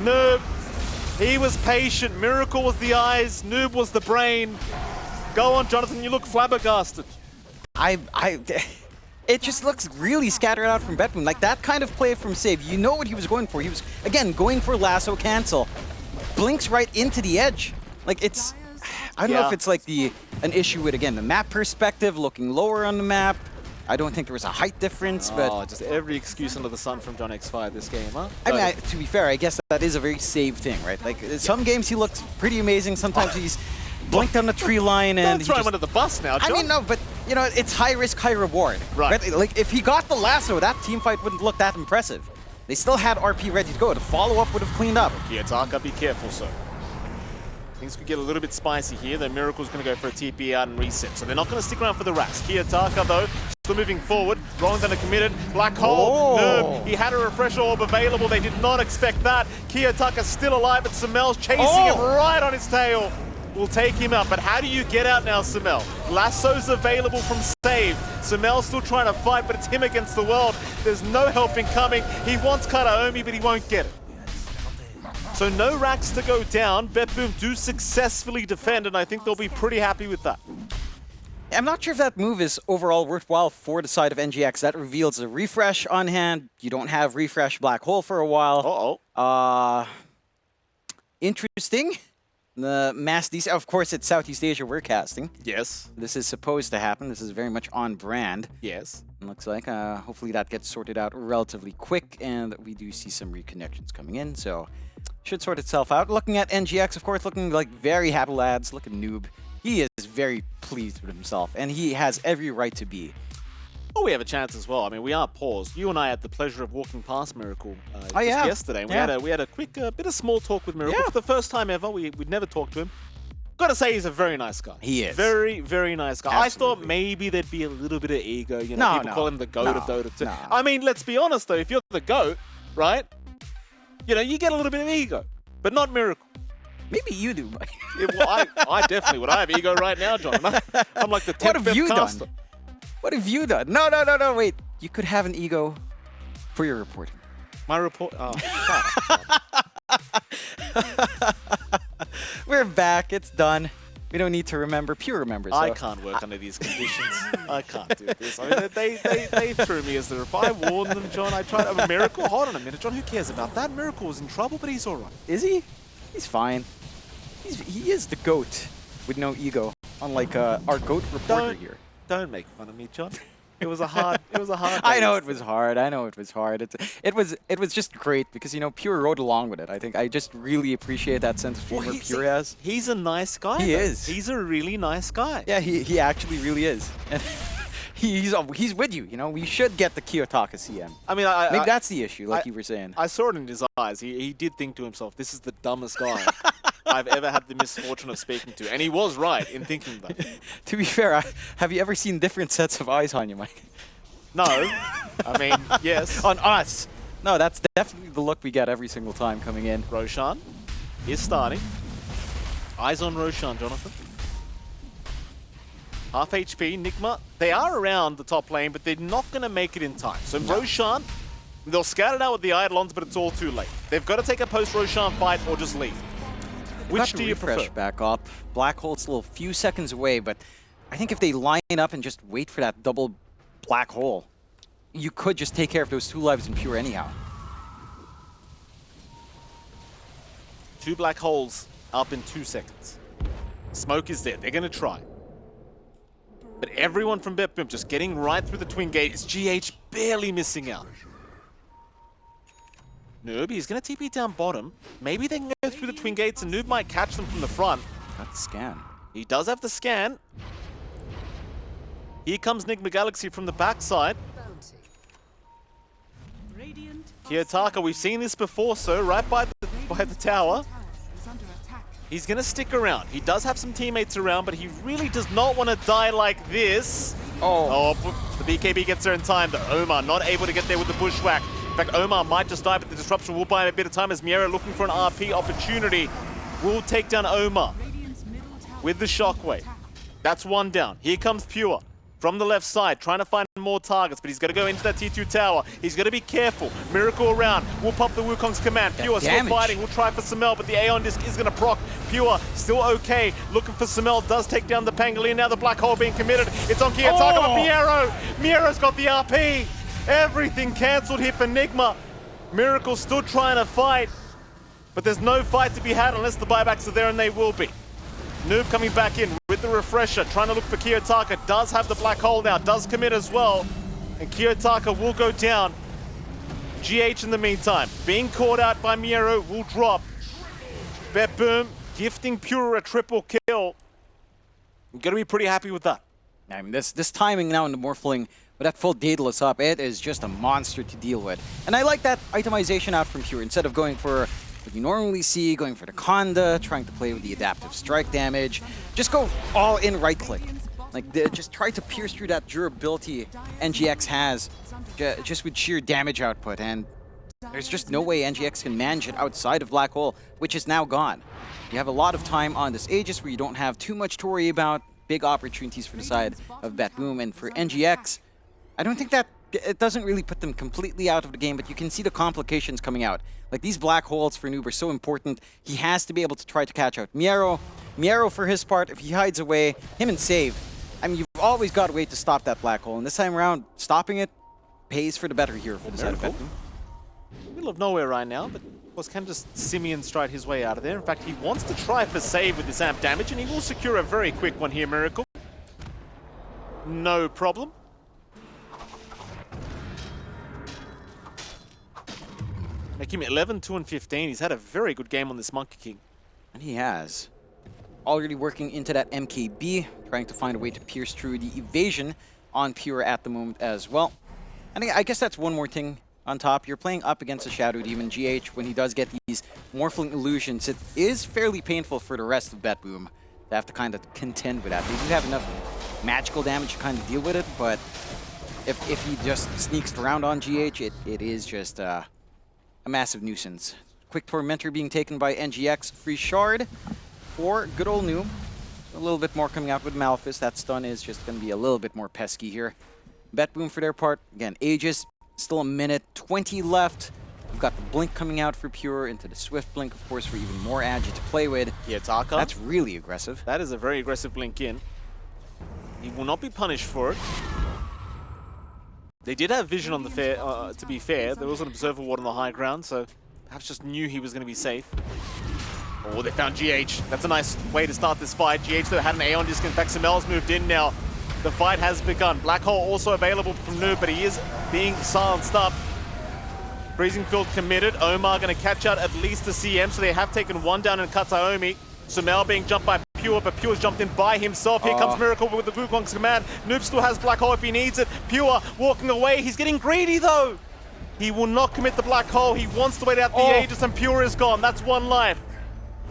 Noob, he was patient. Miracle was the eyes. Noob was the brain. Go on, Jonathan. You look flabbergasted. It just looks really scattered out from BetBoom. Like that kind of play from Save, you know what he was going for. He was, again, going for lasso cancel. Blinks right into the edge. Like it's, I don't know if it's like an issue with, again, the map perspective, looking lower on the map. I don't think there was a height difference, but... just every excuse under the sun from John X5 this game, huh? I mean, to be fair, I guess that is a very Save thing, right? Like some games he looks pretty amazing, sometimes he's blinked on the tree line and... Don't throw him under the bus now, John. I mean, no, but, you know, it's high risk, high reward. Right. Like, if he got the lasso, that team fight wouldn't look that impressive. They still had RP ready to go. The follow-up would have cleaned up. Yeah, Taka, be careful, sir. Things could get a little bit spicy here. The Miracle's going to go for a TP out and reset, so they're not going to stick around for the racks. Kiyotaka, though, still moving forward. Rolling down a committed. Black Hole, Noob. He had a refresh orb available. They did not expect that. Kiyotaka's still alive, but Samel's chasing him right on his tail. Will take him out, but how do you get out now, Samel? Lasso's available from Save. Samel's still trying to fight, but it's him against the world. There's no helping coming. He wants Karaomi, but he won't get it. So no racks to go down. BetBoom do successfully defend, and I think they'll be pretty happy with that. I'm not sure if that move is overall worthwhile for the side of NGX. That reveals a refresh on hand. You don't have refresh Black Hole for a while. Interesting. The mass DC, of course, it's Southeast Asia we're casting. Yes. This is supposed to happen. This is very much on brand. Yes. It looks like. Hopefully that gets sorted out relatively quick, and we do see some reconnections coming in, so should sort itself out. Looking at NGX, of course, looking like very happy lads. Look at Noob. He is very pleased with himself, and he has every right to be. Oh, we have a chance as well. I mean, we are paused. You and I had the pleasure of walking past Miracle just yeah. yesterday. We had a quick bit of small talk with Miracle for the first time ever. We'd never talked to him. Got to say, he's a very nice guy. He is. Very, very nice guy. Absolutely. I thought maybe there'd be a little bit of ego. You know, people call him the GOAT of Dota2. No. I mean, let's be honest, though. If you're the GOAT, right, you know, you get a little bit of ego, but not Miracle. Maybe you do, Mike. Well, I definitely would. I have ego right now, John. I'm like the 10th What have you caster. done? What have you done? No, wait. You could have an ego for your reporting. My report... Oh, shut up. We're back. It's done. We don't need to remember. Pure remembers. I can't work under these conditions. I can't do this. I mean, they threw me as the report. I warned them, John. I tried... A Miracle? Hold on a minute, John. Who cares about that? Miracle was in trouble, but he's all right. Is he? He's fine. He is the GOAT with no ego, unlike our GOAT reporter here. Don't make fun of me, John. It was a hard. I know it was hard. It was just great because, you know, Pure rode along with it. I think I just really appreciate that sense of humor Pure has. He's a nice guy. He is. He's a really nice guy. Yeah, he actually really is. And he's with you. You know, we should get the Kiyotaka CM. I mean, maybe that's the issue, like you were saying. I saw it in his eyes. He did think to himself, "This is the dumbest guy I've ever had the misfortune of speaking to," and he was right in thinking that. To be fair, have you ever seen different sets of eyes on you, Mike? No. I mean, yes. On us. No, that's definitely the look we get every single time coming in. Roshan is starting. Eyes on Roshan, Jonathan. Half HP, Nigma. They are around the top lane, but they're not going to make it in time. So Roshan, they'll scout it out with the Eidolons, but it's all too late. They've got to take a post-Roshan fight or just leave. Which do you prefer? Back up. Black Hole's still a few seconds away, but I think if they line up and just wait for that double Black Hole, you could just take care of those 2 lives in Pure anyhow. 2 Black Holes up in 2 seconds. Smoke is there. They're going to try. But everyone from BetBoom just getting right through the twin gate. It's GH barely missing out. Noob, he's going to TP down bottom. Maybe they can go through the twin gates and Noob might catch them from the front. Got the scan. He does have the scan. Here comes Nigma Galaxy from the backside. Kiyotaka, we've seen this before, so right by the tower. He's going to stick around. He does have some teammates around, but he really does not want to die like this. Oh, the BKB gets there in time. The Omar not able to get there with the bushwhack. fact, Omar might just die, but the disruption will buy him a bit of time as Miero looking for an RP opportunity. Will take down Omar Radiant's middle tower with the is under shockwave. attack. That's one down. Here comes Pure from the left side, trying to find more targets, but he's got to go into that T2 tower. He's got to be careful. Miracle around. Will pop the Wukong's command. Pure still damage. fighting. Will try for Samel, but the Aeon Disc is going to proc. Pure still okay. Looking for Samel. Does take down the Pangolier. Now the Black Hole being committed. It's on Kiyotaka, but Miero. Miero's got the RP. Everything cancelled here for Nigma. Miracle still trying to fight, but there's no fight to be had unless the buybacks are there, and they will be. Noob coming back in with the refresher, trying to look for Kiyotaka. Does have the Black Hole now, does commit as well. And Kiyotaka will go down. GH in the meantime, being caught out by Miero, will drop. BetBoom gifting Pure a triple kill. I'm going to be pretty happy with that. I mean, this timing now in the Morphling, with that full Daedalus up, it is just a monster to deal with. And I like that itemization out from Pure. Instead of going for what you normally see, going for the Conda, trying to play with the adaptive strike damage, just go all in right click. Like, just try to pierce through that durability NGX has, just with sheer damage output. And there's just no way NGX can manage it outside of Black Hole, which is now gone. You have a lot of time on this Aegis where you don't have too much to worry about. Big opportunities for the side of BetBoom, and for NGX, I don't think that it doesn't really put them completely out of the game, but you can see the complications coming out. Like, these black holes for Noob are so important. He has to be able to try to catch out Miero. Miero, for his part, if he hides away, him and Save, I mean, you've always got a way to stop that black hole, and this time around, stopping it pays for the better here for the side of BetBoom. Middle of nowhere right now, but of course can just Simeon stride his way out of there. In fact, he wants to try for save with this amp damage, and he will secure a very quick one here, Miracle. No problem. Make him 11, 2, and 15. He's had a very good game on this Monkey King. And he has. Already working into that MKB, trying to find a way to pierce through the evasion on Pure at the moment as well. And I guess that's one more thing on top. You're playing up against a Shadow Demon. GH, when he does get these Morphling illusions, it is fairly painful for the rest of BetBoom to have to kind of contend with that. They do have enough magical damage to kind of deal with it, but if he just sneaks around on GH, it is just a massive nuisance. Quick Tormentor being taken by NGX. Free Shard for good old Noob. A little bit more coming out with Malphus. That stun is just going to be a little bit more pesky here. BetBoom for their part. Again, Aegis, still a minute 20 left. We've got the Blink coming out for Pure, into the Swift Blink, of course, for even more Agi to play with. Kiyotaka. That's really aggressive. That is a very aggressive Blink in. He will not be punished for it. They did have vision on the fair, to be fair. There was an Observer Ward on the high ground, so perhaps just knew he was going to be safe. Oh, they found GH. That's a nice way to start this fight. GH, though, had an Aeon Disc. In fact, Samel's moved in now. The fight has begun. Black Hole also available from Noob, but he is being silenced up. Freezing Field committed. Omar going to catch out at least the CM, so they have taken one down in Kataomi. Samel being jumped by Pure, but Pure's jumped in by himself. Here comes Miracle with the Wukong's command. Noob still has Black Hole if he needs it. Pure walking away. He's getting greedy, though. He will not commit the Black Hole. He wants to wait out the Aegis, and Pure is gone. That's one life.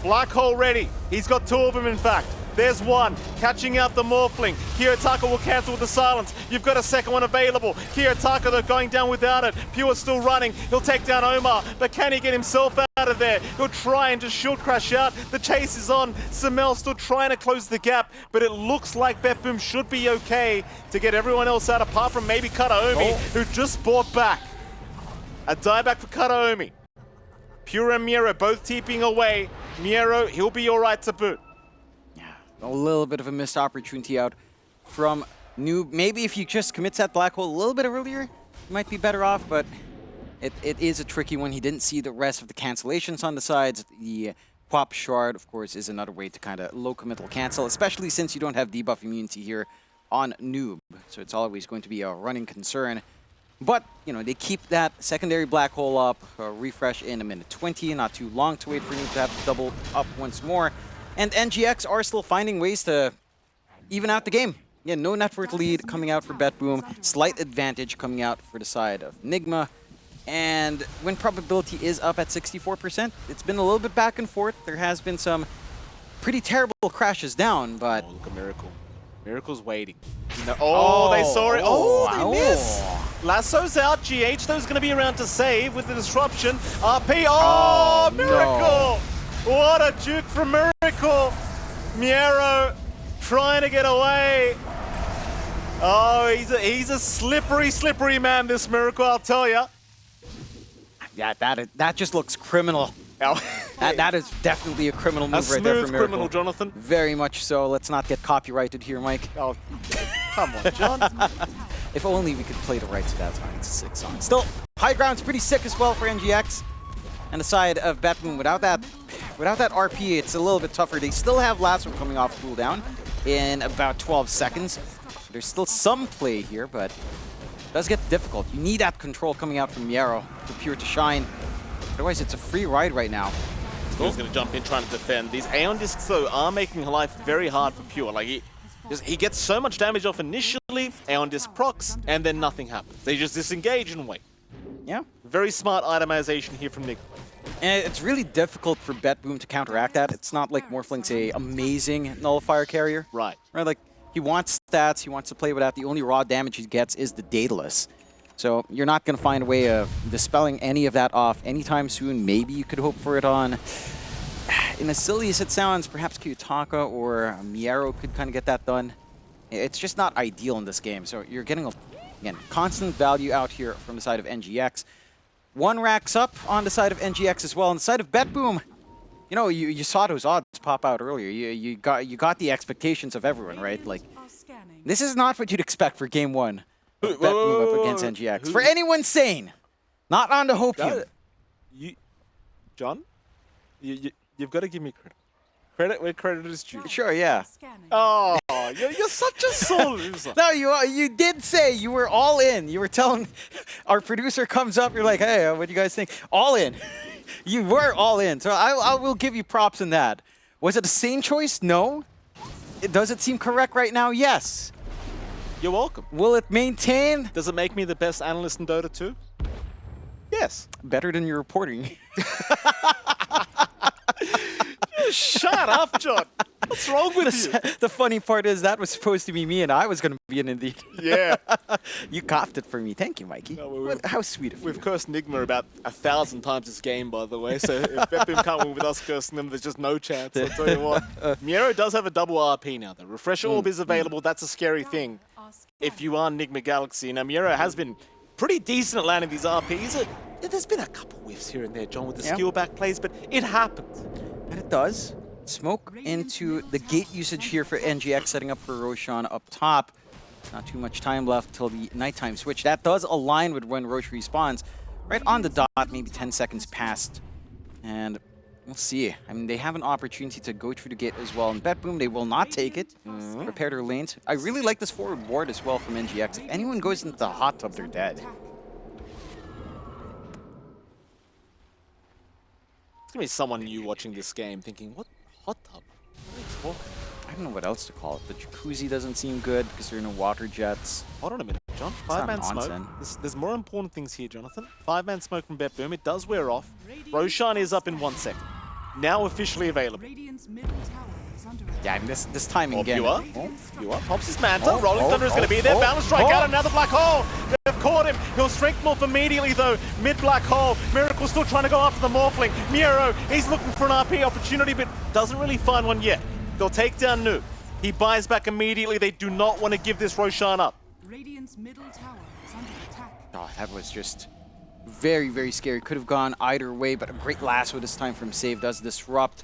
Black Hole ready. He's got two of them, in fact. There's one, catching out the Morphling. Kiyotaka will cancel with the silence. You've got a second one available. Kiyotaka, though, going down without it. Pure still running. He'll take down Omar, but can he get himself out of there? He'll try and just shield crash out. The chase is on. Samel still trying to close the gap, but it looks like BetBoom should be okay to get everyone else out, apart from maybe Kataomi, who just bought back. A dieback for Kataomi. Pure and Miero both TPing away. Miero, he'll be all right to boot. A little bit of a missed opportunity out from Noob. Maybe if he just commits that Black Hole a little bit earlier, he might be better off, but it is a tricky one. He didn't see the rest of the cancellations on the sides. The Pop Shard, of course, is another way to kind of low committal cancel, especially since you don't have debuff immunity here on Noob. So it's always going to be a running concern. But, you know, they keep that secondary Black Hole up, refresh in a minute 20, not too long to wait for Noob to have to double up once more. And NGX are still finding ways to even out the game. Yeah, no net worth lead coming out for BetBoom. Slight advantage coming out for the side of Nigma. And win probability is up at 64%. It's been a little bit back and forth. There has been some pretty terrible crashes down, but... Oh, look at Miracle. Miracle's waiting. No. Oh, they saw it. Oh, wow. they miss. Lasso's out. GH, though, is going to be around to save with the disruption. RP. Oh, Miracle. No. What a juke from Miracle. Miero trying to get away. Oh, he's a slippery man, this Miracle, I'll tell you. Yeah, that just looks criminal. Oh. That is definitely a criminal move A right there smooth from Miracle. criminal, Jonathan. Very much so. Let's not get copyrighted here, Mike. Oh, come on, John. If only we could play the rights to that song. It's a sick song. Still, high ground's pretty sick as well for NGX. And the side of BetBoom, without that RP, it's a little bit tougher. They still have Lasso coming off cooldown in about 12 seconds. There's still some play here, but it does get difficult. You need that control coming out from Miero for Pure to shine. Otherwise, it's a free ride right now. He's going to jump in trying to defend. These Aeon Discs, though, are making life very hard for Pure. Like, he gets so much damage off initially, Aeon Disc procs, and then nothing happens. They just disengage and wait. Yeah. Very smart itemization here from Nigma. And it's really difficult for BetBoom to counteract that. It's not like Morphling's a amazing nullifier carrier. Right. Right, like, he wants stats, he wants to play with that. The only raw damage he gets is the Daedalus. So you're not going to find a way of dispelling any of that off anytime soon. Maybe you could hope for it on, in as silly as it sounds, perhaps Kiyotaka or Miero could kind of get that done. It's just not ideal in this game. So you're getting, again, constant value out here from the side of NGX. One racks up on the side of NGX as well. On the side of BetBoom, you know, you saw those odds pop out earlier. You got the expectations of everyone, right? Like, this is not what you'd expect for game one. BetBoom up against NGX. For anyone sane, not on the hopium. John, you've got to give me credit. Credit where credit is due. Sure, yeah. Oh, you're such a sore loser. No, you did say you were all in. You were telling our producer comes up, you're like, hey, what do you guys think? All in. You were all in, so I will give you props in that. Was it a sane choice? No. Does it seem correct right now? Yes. You're welcome. Will it maintain? Does it make me the best analyst in Dota 2? Yes. Better than your reporting. Shut up, John. What's wrong with you? The funny part is that was supposed to be me, and I was going to be in indeed. Yeah. You copped it for me. Thank you, Mikey. No, How sweet of you. We've cursed Nigma about 1,000 times this game, by the way, so if BetBoom can't win with us cursing them, there's just no chance. I'll tell you what. Miero does have a double RP now, though. Refresher Orb is available. That's a scary thing if you are Nigma Galaxy. Now, Miero has been pretty decent at landing these RPs. There's been a couple whiffs here and there, John, with the skill back plays, but it happens. And it does. Smoke into the gate usage here for NGX, setting up for Roshan up top. Not too much time left till the nighttime switch. That does align with when Rosh respawns. Right on the dot, maybe 10 seconds past. And we'll see. I mean, they have an opportunity to go through the gate as well. And BetBoom, they will not take it. Prepare their lanes. I really like this forward ward as well from NGX. If anyone goes into the hot tub, they're dead. It's going to be someone new watching this game thinking, what hot tub? I don't know what else to call it. The jacuzzi doesn't seem good because there are no water jets. Hold on a minute, John. not Five-man smoke. nonsense. There's more important things here, Jonathan. Five-man smoke from BetBoom. It does wear off. Roshan is up in 1 second. Now officially available. Yeah, I mean, this timing again. You are. Pops his mantle. Rolling Thunder is going to be there. Balance strike out. Another black hole. They've caught him. He'll strength morph immediately, though. Mid-black hole. Miracle still trying to go after the Morphling. Miero, he's looking for an RP opportunity, but doesn't really find one yet. They'll take down Noob. He buys back immediately. They do not want to give this Roshan up. Radiant's middle tower is under attack. Oh, that was just very, very scary. Could have gone either way, but a great lasso this time from Save does disrupt.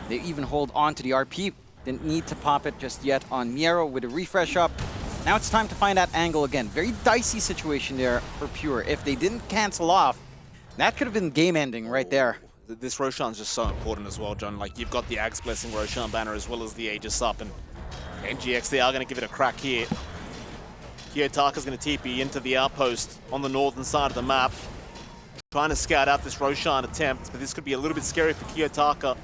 They even hold on to the RP. Didn't need to pop it just yet on Miero with a refresh up. Now it's time to find that angle again. Very dicey situation there for Pure. If they didn't cancel off, that could have been game ending right there. This Roshan's just so important as well, John. Like, you've got the Axe Blessing Roshan banner as well as the Aegis up, and NGX, they are going to give it a crack here. Kiyotaka's going to TP into the outpost on the northern side of the map, trying to scout out this Roshan attempt, but this could be a little bit scary for Kiyotaka.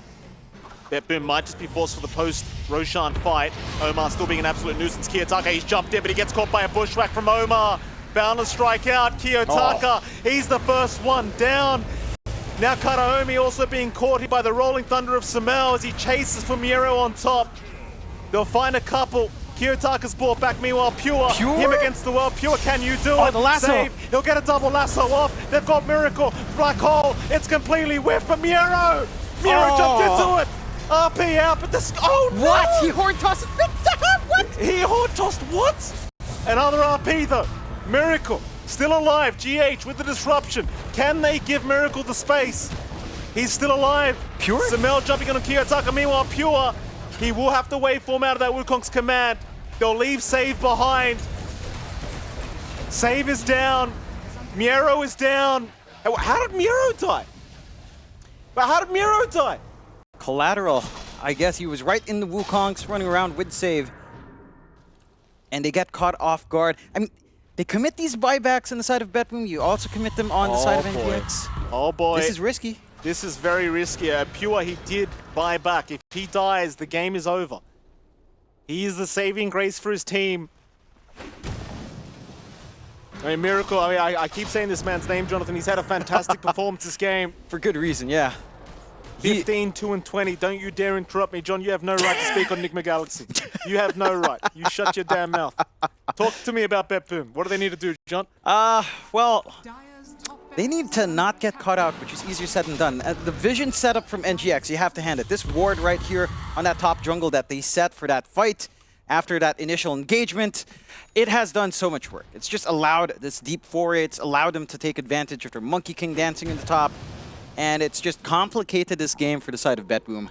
BetBoom might just be forced for the post-Roshan fight. Omar still being an absolute nuisance. Kiyotaka, he's jumped in, but he gets caught by a bushwhack from Omar. Bound to strike out. Kiyotaka, he's the first one down. Now Karaomi also being caught here by the Rolling Thunder of Samel as he chases for Miero on top. They'll find a couple. Kiyotaka's brought back. Meanwhile, Pure, Pure? him against the world. Pure, can you do Oh, it? the lasso. Save. He'll get a double lasso off. They've got Miracle. Black Hole. It's completely whiffed, but Miero jumped into it. RP out, but this. Oh no! What? He horn tossed it. What? He horn tossed what? Another RP though. Miracle still alive. GH with the disruption. Can they give Miracle the space? He's still alive. Pure? Samel jumping on Kiyotaka. Meanwhile, Pure, he will have to waveform out of that Wukong's command. They'll leave Save behind. Save is down. Miero is down. How did Miero die? But how did Miero die? Collateral. I guess he was right in the Wukongs running around with Save. And they get caught off guard. I mean, they commit these buybacks on the side of BetBoom. You also commit them on the side of NGX. Oh boy. This is risky. This is very risky. Pure, he did buy back. If he dies, the game is over. He is the saving grace for his team. I mean, Miracle, I keep saying this man's name, Jonathan. He's had a fantastic performance this game. For good reason, yeah. 15, 2, and 20. Don't you dare interrupt me, John. You have no right to speak on Nigma Galaxy. You have no right. You shut your damn mouth. Talk to me about BetBoom. What do they need to do, John? Well, Dire's top they need to not get caught out, which is easier said than done. The vision setup from NGX, you have to hand it. This ward right here on that top jungle that they set for that fight after that initial engagement, it has done so much work. It's just allowed this deep foray. It's allowed them to take advantage of their Monkey King dancing in the top. And it's just complicated this game for the side of BetBoom.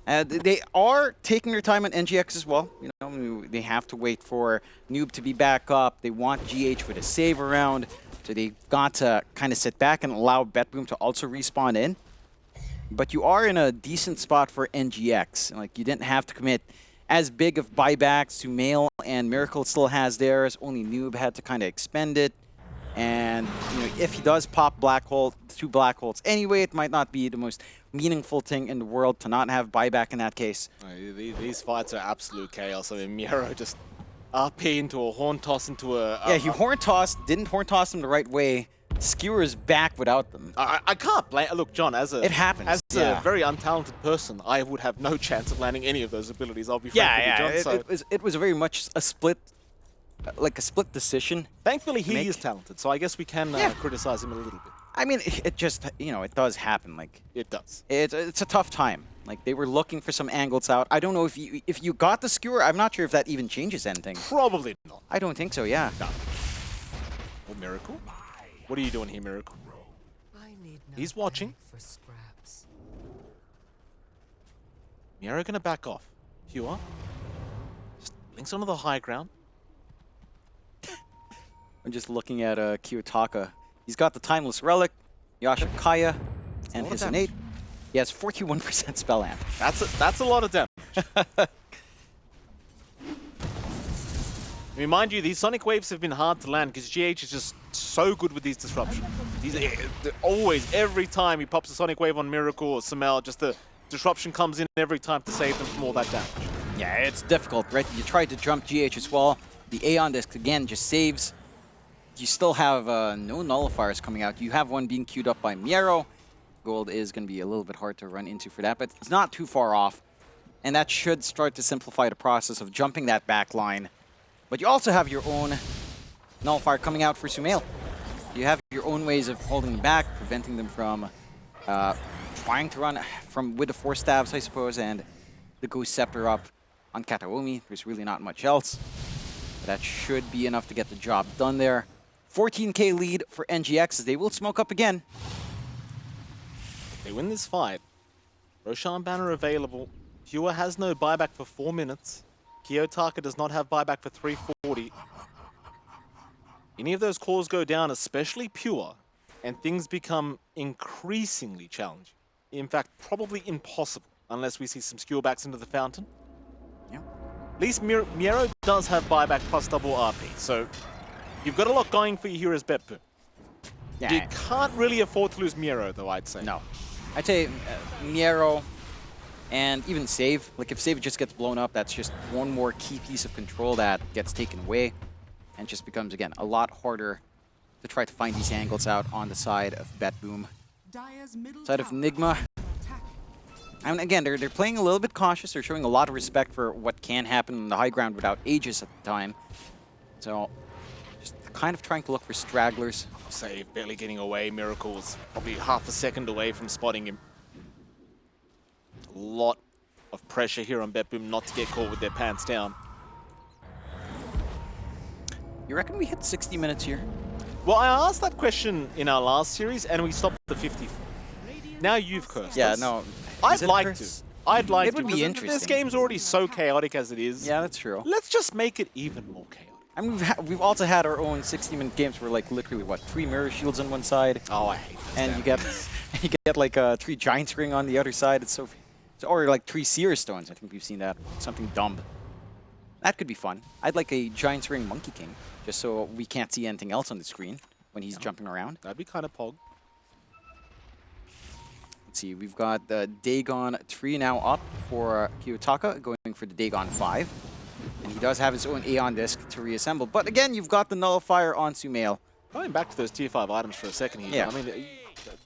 They are taking their time on NGX as well. You know, they have to wait for Noob to be back up. They want GH with a save around. So they got to kind of sit back and allow BetBoom to also respawn in. But you are in a decent spot for NGX. Like, you didn't have to commit as big of buybacks to Mail, and Miracle still has theirs. Only Noob had to kind of expend it. And you know, if he does pop black hole, 2 black holes anyway, it might not be the most meaningful thing in the world to not have buyback in that case. These fights are absolute chaos. I mean, Miero just RP into a horn toss into a... Yeah, he horn tossed, didn't horn toss them the right way. Skewer's back without them. I can't blame... Look, John, as a... It happens, As yeah. a very untalented person, I would have no chance of landing any of those abilities. I'll be frank with you, John. It was very much a split, like a split decision. Thankfully, he is talented, so I guess we can criticize him a little bit. I mean, it just, you know, it does happen. Like, It does. it's a tough time. Like, they were looking for some angles out. I don't know if you got the skewer. I'm not sure if that even changes anything. Probably not. I don't think so. Yeah. No. Oh, Miracle? What are you doing here, Miracle? He's watching. For scraps. Miero gonna back off. Pure. Just links onto the high ground. I'm just looking at Kiyotaka. He's got the Timeless Relic, Yasha Kaya, and his innate. He has 41% spell amp. That's a lot of damage. I mean, mind you, these Sonic Waves have been hard to land because GH is just so good with these disruptions. Always, every time he pops a Sonic Wave on Miracle or Samel, just the disruption comes in every time to save them from all that damage. Yeah, it's difficult, right? You try to jump GH as well. The Aeon Disc, again, just saves. You still have no nullifiers coming out. You have one being queued up by Miero. Gold is going to be a little bit hard to run into for that, but it's not too far off. And that should start to simplify the process of jumping that back line. But you also have your own nullifier coming out for Sumail. You have your own ways of holding them back, preventing them from trying to run with the 4 stabs, I suppose, and the Ghost Scepter up on Kataomi. There's really not much else. But that should be enough to get the job done there. 14k lead for NGX as they will smoke up again. If they win this fight, Roshan banner available. Pure has no buyback for 4 minutes. Kiyotaka does not have buyback for 340. Any of those cores go down, especially Pure, and things become increasingly challenging. In fact, probably impossible, unless we see some skewer backs into the fountain. Yeah. At least Miero does have buyback plus double RP, so you've got a lot going for you here as BetBoom. Yeah. You can't really afford to lose Miero, though, I'd say. No. I'd say Miero and even Save. Like, if Save just gets blown up, that's just one more key piece of control that gets taken away and just becomes, again, a lot harder to try to find these angles out on the side of BetBoom. Dire's middle Side of tower Nigma. attack. And again, they're playing a little bit cautious. They're showing a lot of respect for what can happen on the high ground without Aegis at the time. So, just kind of trying to look for stragglers. Save, barely getting away. Miracle's probably half a second away from spotting him. A lot of pressure here on BetBoom not to get caught with their pants down. You reckon we hit 60 minutes here? Well, I asked that question in our last series, and we stopped at the 50. Now you've cursed Yeah, us. no. I'd Is it like curse? to. I'd like It to. would be because interesting. This game's already so chaotic as it is. Yeah, that's true. Let's just make it even more chaotic. I mean, we've also had our own 60-minute games where, like, literally, what, 3 mirror shields on one side, Oh, I hate this. and you get like 3 giant ring on the other side. It's so, or like 3 seer stones. I think we've seen that. Something dumb. That could be fun. I'd like a giant ring Monkey King, just so we can't see anything else on the screen when he's jumping around. That'd be kind of pog. Let's see, we've got the Dagon 3 now up for Kiyotaka, going for the Dagon 5. And he does have his own Aeon Disc to reassemble. But again, you've got the Nullifier on Sumail. Going back to those tier 5 items for a second here. Yeah. I mean,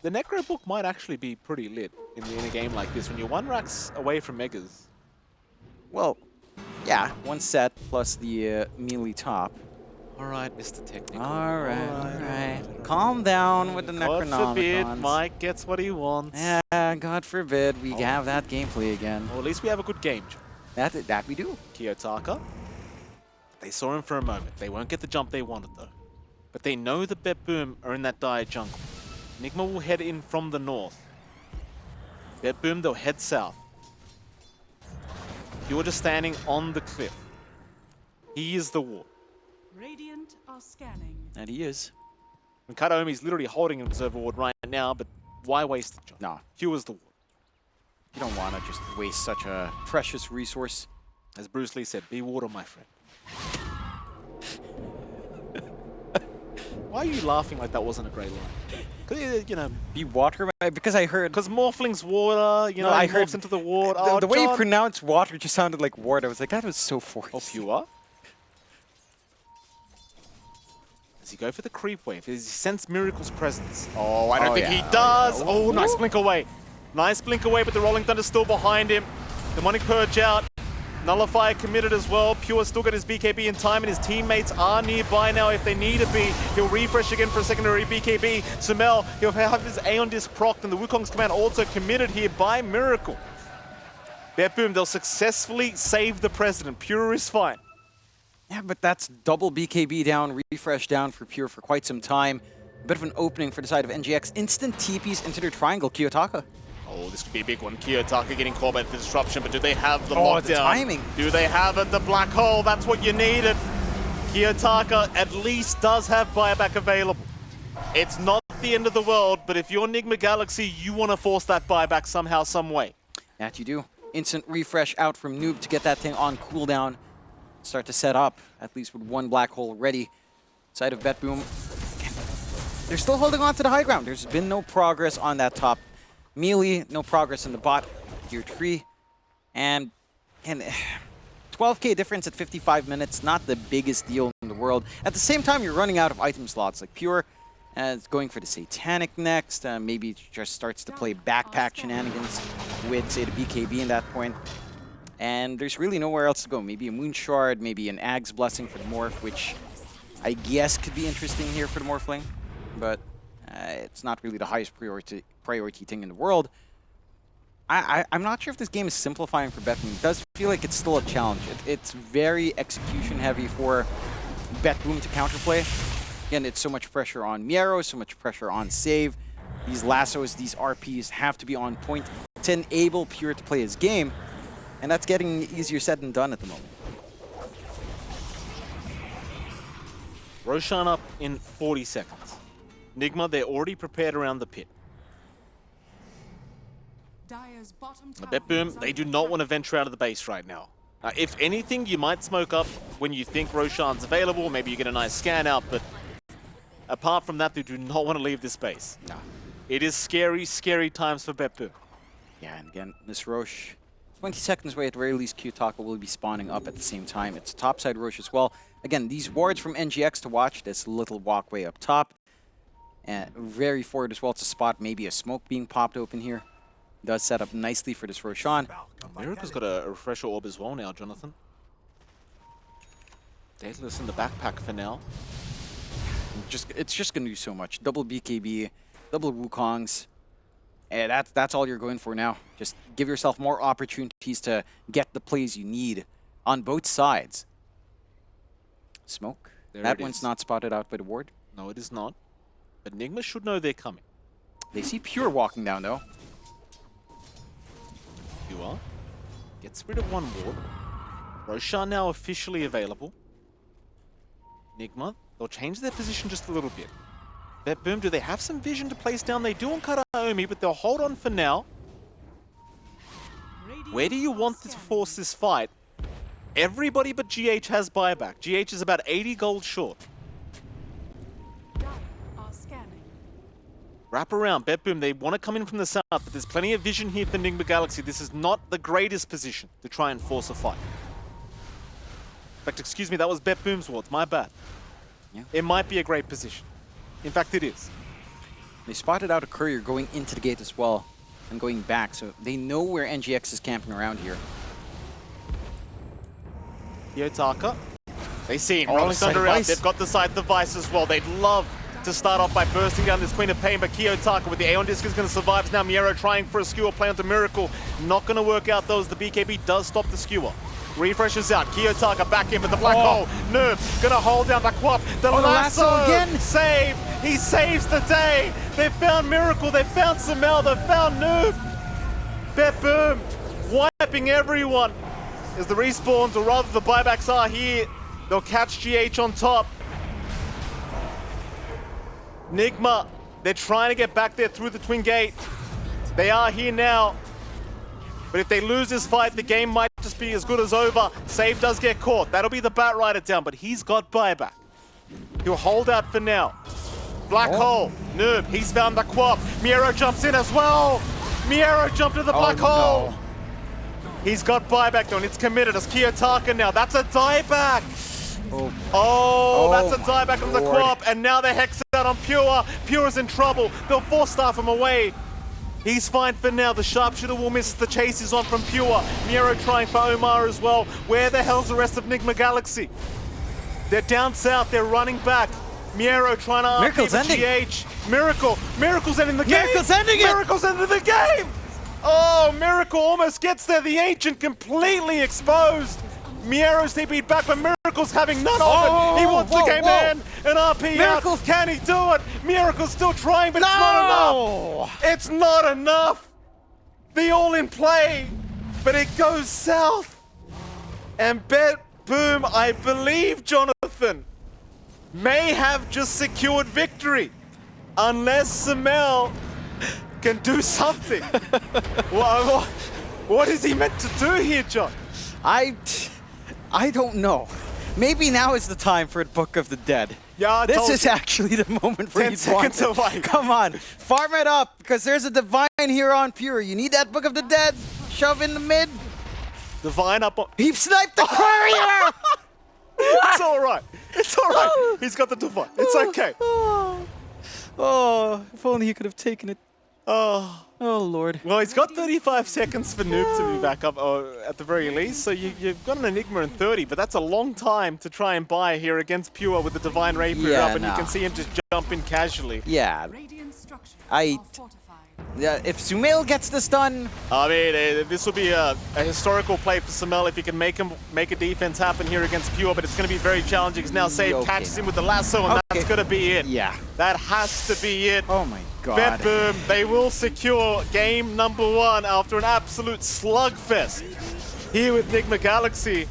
the Necro book might actually be pretty lit in a game like this when you're 1 racks away from Megas. Well, yeah, 1 set plus the melee top. All right, Mr. Technical. All right. Calm down with the God forbid Necronomicons. Mike gets what he wants. Yeah, God forbid we have that gameplay again. Or at least we have a good game. That we do. Kiyotaka. They saw him for a moment. They won't get the jump they wanted, though. But they know the BetBoom are in that dire jungle. Nigma will head in from the north. BetBoom, they'll head south. You're just standing on the cliff. He is the ward. Radiant are scanning. And he is. And Kataomi's literally holding an observer ward right now, but why waste the jump? No, Q is the ward. you don't want to just waste such a precious resource. As Bruce Lee said, be water, my friend. Why are you laughing like that wasn't a great line? Because, you know, Be water? Because I heard... because Morphling's water, you know, I he heard morphs into the ward. The way you John. pronounced water just sounded like water. I was like, that was so forced. Oh, pure. Does he go for the creep wave? Does he sense Miracle's presence? Oh, I don't think he does. Oh, nice blink away. Nice blink away, but the Rolling Thunder's still behind him. Demonic Purge out. Nullifier committed as well. Pure still got his BKB in time, and his teammates are nearby now if they need to be. He'll refresh again for a secondary BKB. Sumail, he'll have his Aeon Disc procced, and the Wukong's command also committed here by Miracle. BetBoom, they'll successfully save the President. Pure is fine. Yeah, but that's double BKB down, refresh down for Pure for quite some time. A bit of an opening for the side of NGX. Instant TPs into their triangle, Kiyotaka. Oh, this could be a big one. Kiyotaka getting caught by the disruption, but do they have the Oh, lockdown? the timing. Do they have it? The black hole, that's what you needed. Kiyotaka at least does have buyback available. It's not the end of the world, but if you're Nigma Galaxy, you want to force that buyback somehow, some way. That you do. Instant refresh out from Noob to get that thing on cooldown. Start to set up, at least with 1 black hole ready. Side of BetBoom. They're still holding on to the high ground. There's been no progress on that top melee, no progress in the bot, tier 3. And 12k difference at 55 minutes, not the biggest deal in the world. At the same time, you're running out of item slots like Pure. It's going for the Satanic next. Maybe it just starts to play backpack shenanigans with, say, the BKB in that point. And there's really nowhere else to go. Maybe a Moon Shard, maybe an Ag's Blessing for the Morph, which I guess could be interesting here for the Morphling. But it's not really the highest priority thing in the world. I'm not sure if this game is simplifying for BetBoom. It does feel like it's still a challenge. It's very execution heavy for BetBoom to counterplay. Again, it's so much pressure on Miero, so much pressure on save. These lassos, these RPs have to be on point to enable Pure to play his game. And that's getting easier said than done at the moment. Roshan up in 40 seconds. Nigma, they're already prepared around the pit. Dire's bottom Now, tower BetBoom, is they under do not attack. want to venture out of the base right now. If anything, you might smoke up when you think Roshan's available. Maybe you get a nice scan out, but apart from that, they do not want to leave this base. No. It is scary, scary times for BetBoom. Yeah, and again, Miss Roche, 20 seconds away at the very least, Kiyotaka will be spawning up at the same time. It's topside Roche as well. Again, these wards from NGX to watch, this little walkway up top. And very forward as well to spot maybe a smoke being popped open here. does set up nicely for this Roshan. Miracule's got a refresher orb as well now, Jonathan. Daedalus in the backpack for now. It's just gonna do so much. Double BKB, double Wukongs. And that's all you're going for now. Just give yourself more opportunities to get the plays you need on both sides. Smoke. There That it one's is. not spotted out by the ward. No, it is not. But Nigma should know they're coming. They see Pure walking down though. You are. Gets rid of one ward. Roshan now officially available. Nigma, they'll change their position just a little bit. BetBoom, do they have some vision to place down? They do on Karaomi, but they'll hold on for now. Where do you want to force this fight? Everybody but GH has buyback. GH is about 80 gold short. Dire are scanning. Wrap around, BetBoom, they want to come in from the south, but there's plenty of vision here for Nigma Galaxy. This is not the greatest position to try and force a fight. In fact, excuse me, that was BetBoom's words, my bad. Yeah. It might be a great position. In fact, it is. They spotted out a courier going into the gate as well and going back, so they know where NGX is camping around here. Yotaka, they see him, Oh, rolling the side thunder out. device. They've got the side device as well. They'd love to start off by bursting down this Queen of Pain, but Kiyotaka with the Aeon Disc is going to survive. Now Miero trying for a skewer play onto Miracle. Not going to work out those. The BKB does stop the skewer. Refreshes out. Kiyotaka back in with the black hole. Noob gonna hold down the Quap. The lasso again. Save. He saves the day. They found Miracle. They found Samel. They found Noob. BetBoom wiping everyone. As the respawns, or rather the buybacks are here, they'll catch GH on top. Nigma, they're trying to get back there through the twin gate. They are here now. But if they lose this fight, the game might just be as good as over. Save does get caught. That'll be the Bat Rider down, but he's got buyback. He'll hold out for now. Black hole. Noob, he's found the Quap. Miero jumps in as well. Miero jumped to the black hole. No. He's got buyback though, and it's committed as Kiyotaka now. That's a dieback. Oh, that's a dieback on the Lord. Quap, and now they're hexed out on Pure. Pure's in trouble. They'll force staff him away. He's fine for now. The sharpshooter will miss. The chase is on from Pure. Miero trying for Omar as well. Where the hell's the rest of Nigma Galaxy? They're down south. They're running back. Miero trying to Miracle's ending. GH. Miracle's ending the game. Miracle's ending it. Miracle's ending the game. Oh, Miracle almost gets there. The Ancient completely exposed. Miero's TP'd back, but Miracle's having none of it. He wants the game to end. An RP Miracle. out. Can he do it? Miracle's still trying, but it's not enough. It's not enough. The all-in play, but it goes south. And BetBoom, I believe, Jonathan, may have just secured victory. Unless Samel can do something. What is he meant to do here, John? I don't know. Maybe now is the time for a Book of the Dead. Yeah, I This told is you. actually the moment where 10 you seconds want it. away. Come on, farm it up, because there's a Divine here on Pure. You need that Book of the Dead. Shove in the mid. Divine up on... He sniped the courier! It's all right. It's all right. He's got the Divine. It's okay. Oh, if only he could have taken it. Oh. Oh, Lord. Well, he's got 35 seconds for Noob to be back up, at the very least. So you've got an Enigma in 30, but that's a long time to try and buy here against Pure with the Divine Rapier Yeah, up, and nah. you can see him just jump in casually. Yeah, Radiant structures I- are fortified. if Sumail gets this done, I mean, this will be a historical play for Samel if he can make a defense happen here against Pure, but it's going to be very challenging because now Save Okay, catches now. him with the lasso, and Okay. that's going to be it. yeah. That has to be it. Oh my God. BetBoom, they will secure game number 1 after an absolute slugfest here with Nigma Galaxy.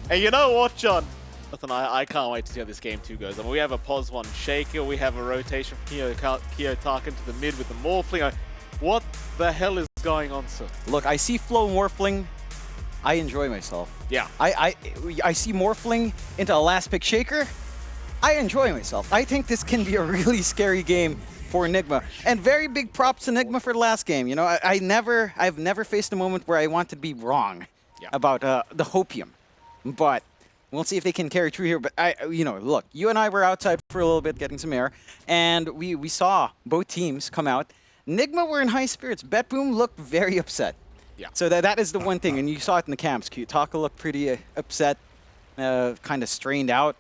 And you know what, John? Listen, I can't wait to see how this game 2 goes. I mean, we have a pos 1 Shaker, we have a rotation from Kiyotaka into the mid with the Morphling. What the hell is going on, sir? Look, I see Flow Morphling. I enjoy myself. Yeah. I see Morphling into a last pick Shaker. I enjoy myself. I think this can be a really scary game for Nigma. And very big props to Nigma for the last game. You know, I've never faced a moment where I want to be wrong about the Hopium. But we'll see if they can carry through here. But look, you and I were outside for a little bit getting some air, and we saw both teams come out Nigma were in high spirits. BetBoom looked very upset. Yeah. So that is the one thing, and you saw it in the camps. Kiyotaka looked pretty upset, kind of strained out,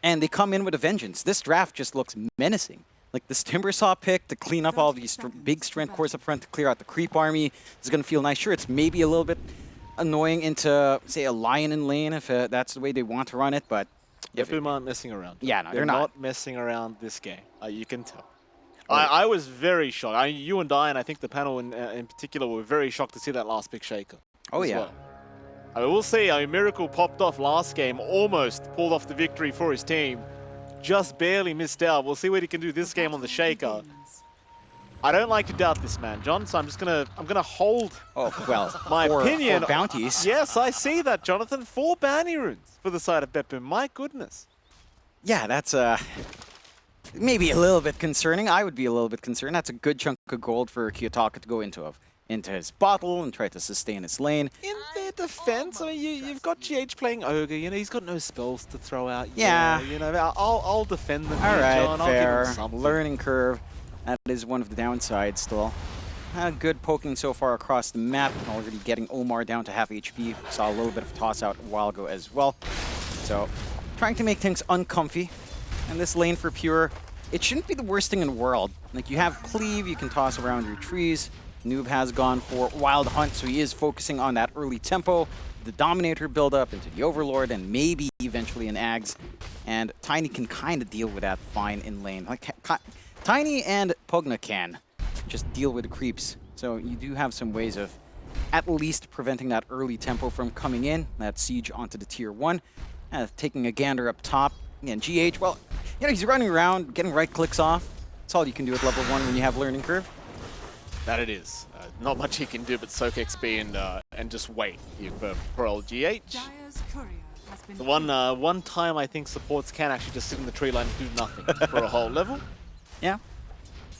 and they come in with a vengeance. This draft just looks menacing. Like this Timbersaw pick to clean up all these big strength cores up front to clear out the creep army is going to feel nice. Sure, it's maybe a little bit annoying into, say, a Lion in lane if that's the way they want to run it, but... BetBoom aren't messing around. Yeah, no, they're not messing around this game. You can tell. I was very shocked. You and I think the panel in particular, were very shocked to see that last pick shaker. Oh, yeah. Well. I will say, Miracle popped off last game, almost pulled off the victory for his team. Just barely missed out. We'll see what he can do this game on the shaker. I don't like to doubt this man, John, so I'm gonna hold my opinion. 4 bounties. Yes, I see that, Jonathan. 4 bounty runes for the side of BetBoom. My goodness. Yeah, that's maybe a little bit concerning. I would be a little bit concerned. That's a good chunk of gold for Kiyotaka to go into his bottle and try to sustain his lane. In their defense, I mean, you've got GH playing Ogre. You know, he's got no spells to throw out. Yeah. You know, I'll defend them. All right, John. fair. I'll give him something. Learning curve. That is one of the downsides still. Good poking so far across the map. Already getting Omar down to half HP. Saw a little bit of toss out a while ago as well. So trying to make things uncomfy. And this lane for Pure, it shouldn't be the worst thing in the world. Like you have Cleave, you can toss around your trees. Noob has gone for Wild Hunt, so he is focusing on that early tempo, the Dominator build-up into the Overlord, and maybe eventually an Ags. And Tiny can kind of deal with that fine in lane. Like Tiny and Pugna can just deal with the creeps. So you do have some ways of at least preventing that early tempo from coming in, that siege onto the tier 1. Taking a gander up top. And GH, well, you know, he's running around, getting right clicks off. That's all you can do at level 1 when you have Learning Curve. That it is. Not much he can do but soak XP and just wait here for old GH. Dyer's courier has been The one time I think supports can actually just sit in the tree line and do nothing for a whole level. Yeah,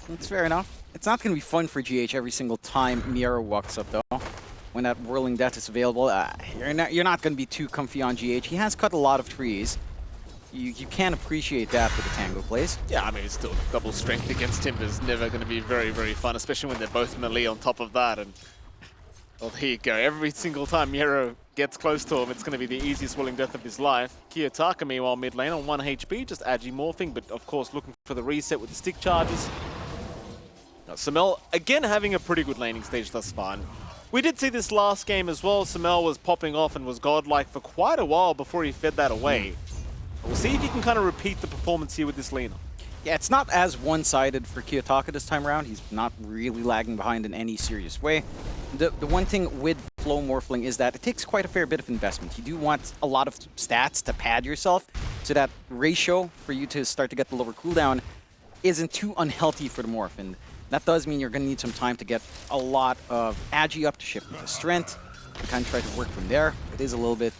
that's fair enough. It's not going to be fun for GH every single time Miero walks up, though. When that Whirling Death is available, you're not going to be too comfy on GH. He has cut a lot of trees. You can appreciate that for the Tango plays. Yeah, I mean, it's still double strength against him is never going to be very, very fun, especially when they're both melee on top of that. And well, there you go. Every single time Miero gets close to him, it's going to be the easiest Whirling Death of his life. Kiyotaka, meanwhile, mid lane on 1 HP, just agi-morphing, but of course looking for the reset with the stick charges. Now, Samel, again, having a pretty good laning stage thus far. And we did see this last game as well. Samel was popping off and was godlike for quite a while before he fed that away. We'll see if he can kind of repeat the performance here with this laner. Yeah, it's not as one-sided for Kiyotaka this time around. He's not really lagging behind in any serious way. The one thing with Flow Morphling is that it takes quite a fair bit of investment. You do want a lot of stats to pad yourself, so that ratio for you to start to get the lower cooldown isn't too unhealthy for the morph. And that does mean you're going to need some time to get a lot of agi up to shift into strength, and kind of try to work from there. It is a little bit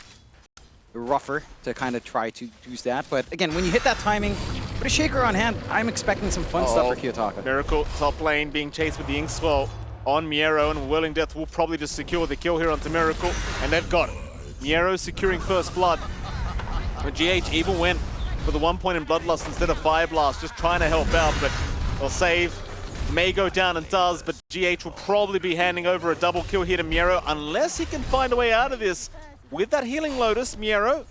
rougher to kind of try to use that. But again, when you hit that timing, with a Shaker on hand, I'm expecting some fun stuff for Kiyotaka. Miracle top lane being chased with the Inkswell on Miero, and Whirling Death will probably just secure the kill here onto Miracle, and they've got it. Miero securing first blood. But GH even went for the 1 point in Bloodlust instead of Fire Blast, just trying to help out, but they'll save. May go down and does, but GH will probably be handing over a double kill here to Miero, unless he can find a way out of this. With that Healing Lotus, Miero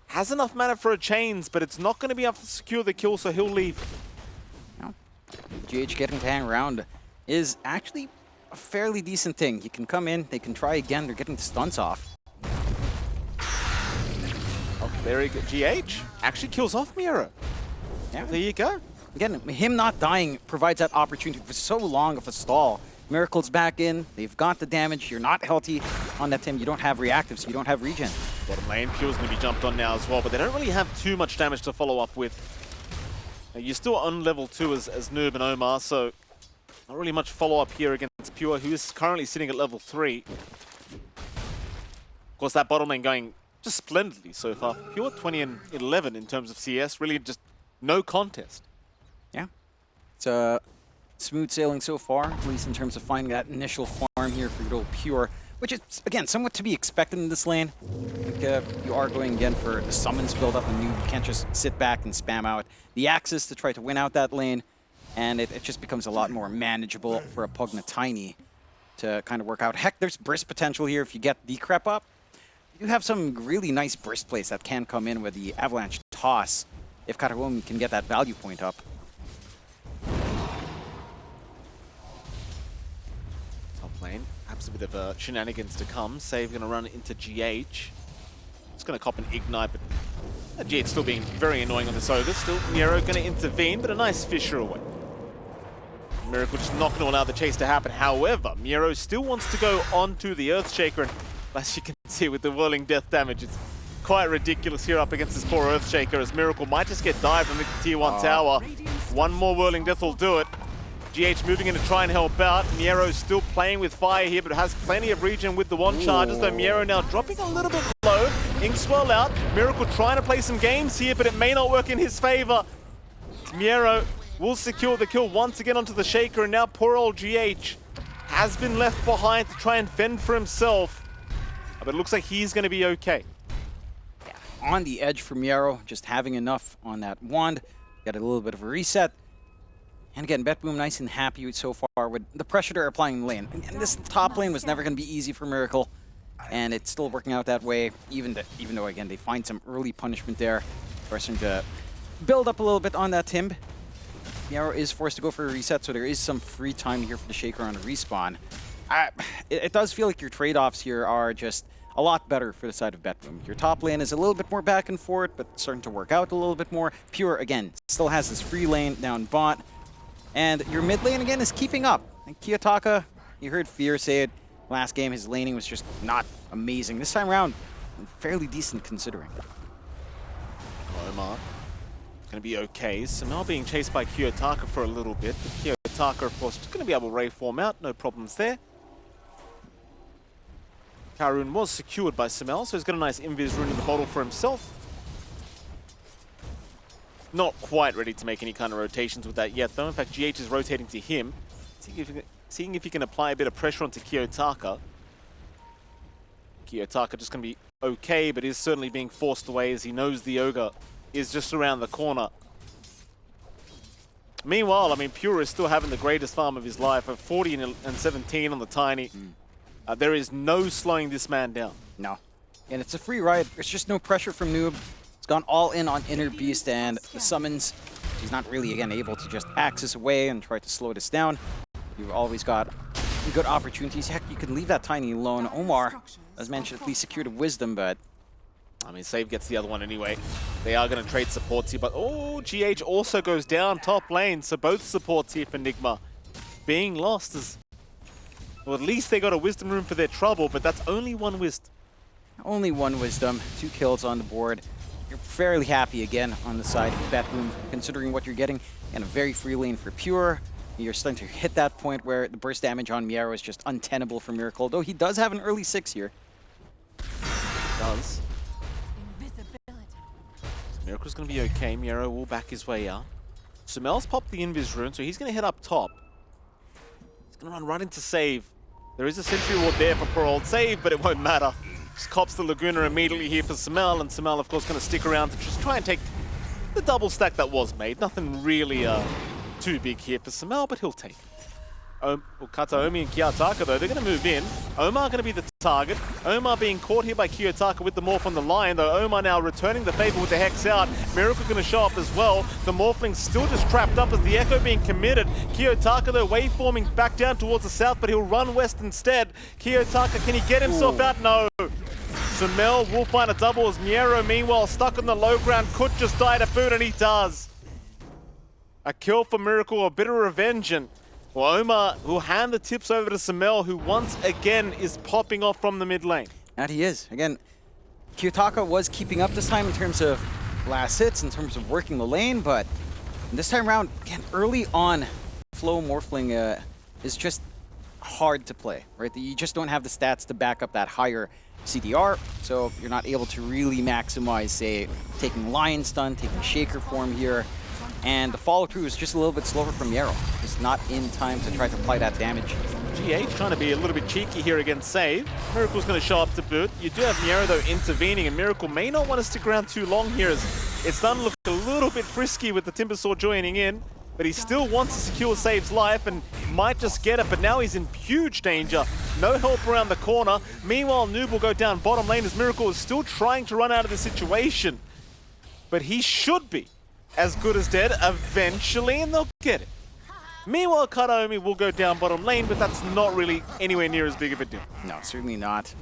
has enough mana for a chains, but it's not going to be able to secure the kill, so he'll leave. No. GH getting to hang around is actually a fairly decent thing. You can come in, they can try again, they're getting the stunts off. Oh, very good. GH actually kills off Miero. Yeah. There you go. Again, him not dying provides that opportunity for so long of a stall. Miracle's back in, they've got the damage, you're not healthy on that team, you don't have reactives, so you don't have regen. Bottom lane, Pure's going to be jumped on now as well, but they don't really have too much damage to follow up with. You're still on level 2 as Noob and Omar, so not really much follow-up here against Pure, who is currently sitting at level 3. Of course, that bottom lane going just splendidly so far. Pure 20 and 11 in terms of CS, really just no contest. Yeah. It's smooth sailing so far, at least in terms of finding that initial farm here for good old Pure, which is, again, somewhat to be expected in this lane. I think you are going again for the summons build up, and you can't just sit back and spam out the axis to try to win out that lane. and it just becomes a lot more manageable for a Pugna Tiny to kind of work out. Heck, there's burst potential here if you get the Crep up. You do have some really nice burst plays that can come in with the Avalanche Toss if Kataomi can get that value point up. Top lane, perhaps a bit of shenanigans to come. Save going to run into GH. It's going to cop an Ignite, but GH still being very annoying on this Ogre. Still, Nero going to intervene, but a nice Fisher away. Miracle just not going to allow the chase to happen. However, Miro still wants to go onto the Earthshaker, and as you can see with the whirling death damage, it's quite ridiculous here up against this poor Earthshaker, as Miracle might just get dived from the tier 1 tower. One more whirling death will do it. GH moving in to try and help out. Miero still playing with fire here, but has plenty of regen with the one charge, as though Miero now dropping a little bit low. Inkswell out. Miracle trying to play some games here, but it may not work in his favor. Miero will secure the kill once again onto the Shaker, and now poor old GH has been left behind to try and fend for himself. But it looks like he's going to be okay. Yeah, on the edge for Miero, just having enough on that wand. Got a little bit of a reset. And again, BetBoom nice and happy so far with the pressure they're applying in the lane. And this top lane was never going to be easy for Miracle. And it's still working out that way, even though, again, they find some early punishment there. Forcing to build up a little bit on that Timb. Miero is forced to go for a reset, so there is some free time here for the Shaker on a respawn. It does feel like your trade-offs here are just a lot better for the side of BetBoom. Your top lane is a little bit more back and forth, but starting to work out a little bit more. Pure, again, still has this free lane down bot. And your mid lane, again, is keeping up. And Kiyotaka, you heard Fear say it last game, his laning was just not amazing. This time around, fairly decent considering. Omar going to be okay. Samel being chased by Kiyotaka for a little bit. But Kiyotaka, of course, just going to be able to Ray form out. No problems there. Karun was secured by Samel, so he's got a nice Invis rune in the bottle for himself. Not quite ready to make any kind of rotations with that yet, though. In fact, GH is rotating to him, seeing if he can apply a bit of pressure onto Kiyotaka. Kiyotaka just going to be okay, but is certainly being forced away as he knows the Ogre is just around the corner. Meanwhile, I mean, Pure is still having the greatest farm of his life of 40 and 17 on the Tiny. There is no slowing this man down. No. And it's a free ride. There's just no pressure from Noob. It's gone all in on Inner Beast and the summons. He's not really, again, able to just axis away and try to slow this down. You've always got good opportunities. Heck, you can leave that Tiny alone. Omar, as mentioned, at least secured a Wisdom, but... I mean, Save gets the other one anyway. They are going to trade supports here, but oh, GH also goes down top lane, so both supports here for Nigma being lost as... Well, at least they got a Wisdom room for their trouble, but that's only one Wisdom. Only one Wisdom, 2 kills on the board. You're fairly happy again on the side of BetBoom, considering what you're getting, and a very free lane for Pure. You're starting to hit that point where the burst damage on Miero is just untenable for Miracle, though he does have an early 6 here. He does. Miracle's going to be okay. Miero will back his way out. Sumel's popped the Invis rune, so he's going to head up top. He's going to run right into Save. There is a Sentry Ward there for poor old Save, but it won't matter. Just cops the Laguna immediately here for Samel, and Samel, of course, going to stick around to just try and take the double stack that was made. Nothing really too big here for Samel, but he'll take it. Kataomi and Kiyotaka, though, they're going to move in. Omar going to be the target. Omar being caught here by Kiyotaka with the Morph on the line, though Omar now returning the favor with the Hex out. Miracle going to show up as well. The Morphling's still just trapped up as the Echo being committed. Kiyotaka, though, waveforming back down towards the south, but he'll run west instead. Kiyotaka, can he get himself out? No. Samel will find a double as Miero, meanwhile, stuck on the low ground, could just die to boot, and he does. A kill for Miracle, a bit of revenge, and well, Omar will hand the tips over to Samel, who once again is popping off from the mid lane. And he is. Again, Kiyotaka was keeping up this time in terms of last hits, in terms of working the lane, but this time around, again, early on, Flow Morphling is just hard to play, right? You just don't have the stats to back up that higher CDR, so you're not able to really maximize, say, taking Lion Stun, taking Shaker form here. And the follow-through is just a little bit slower from Miero. Just not in time to try to apply that damage. GH trying to be a little bit cheeky here against Save. Miracle's going to show up to boot. You do have Miero, though, intervening, and Miracle may not want to stick around too long here, as it's starting to look a little bit frisky with the Timbersaw joining in. but he still wants to secure Save's life and might just get it, but now he's in huge danger. No help around the corner. Meanwhile, Noob will go down bottom lane as Miracle is still trying to run out of the situation. But he should be as good as dead eventually, and they'll get it. Meanwhile, Kataomi will go down bottom lane, but that's not really anywhere near as big of a deal. No, certainly not.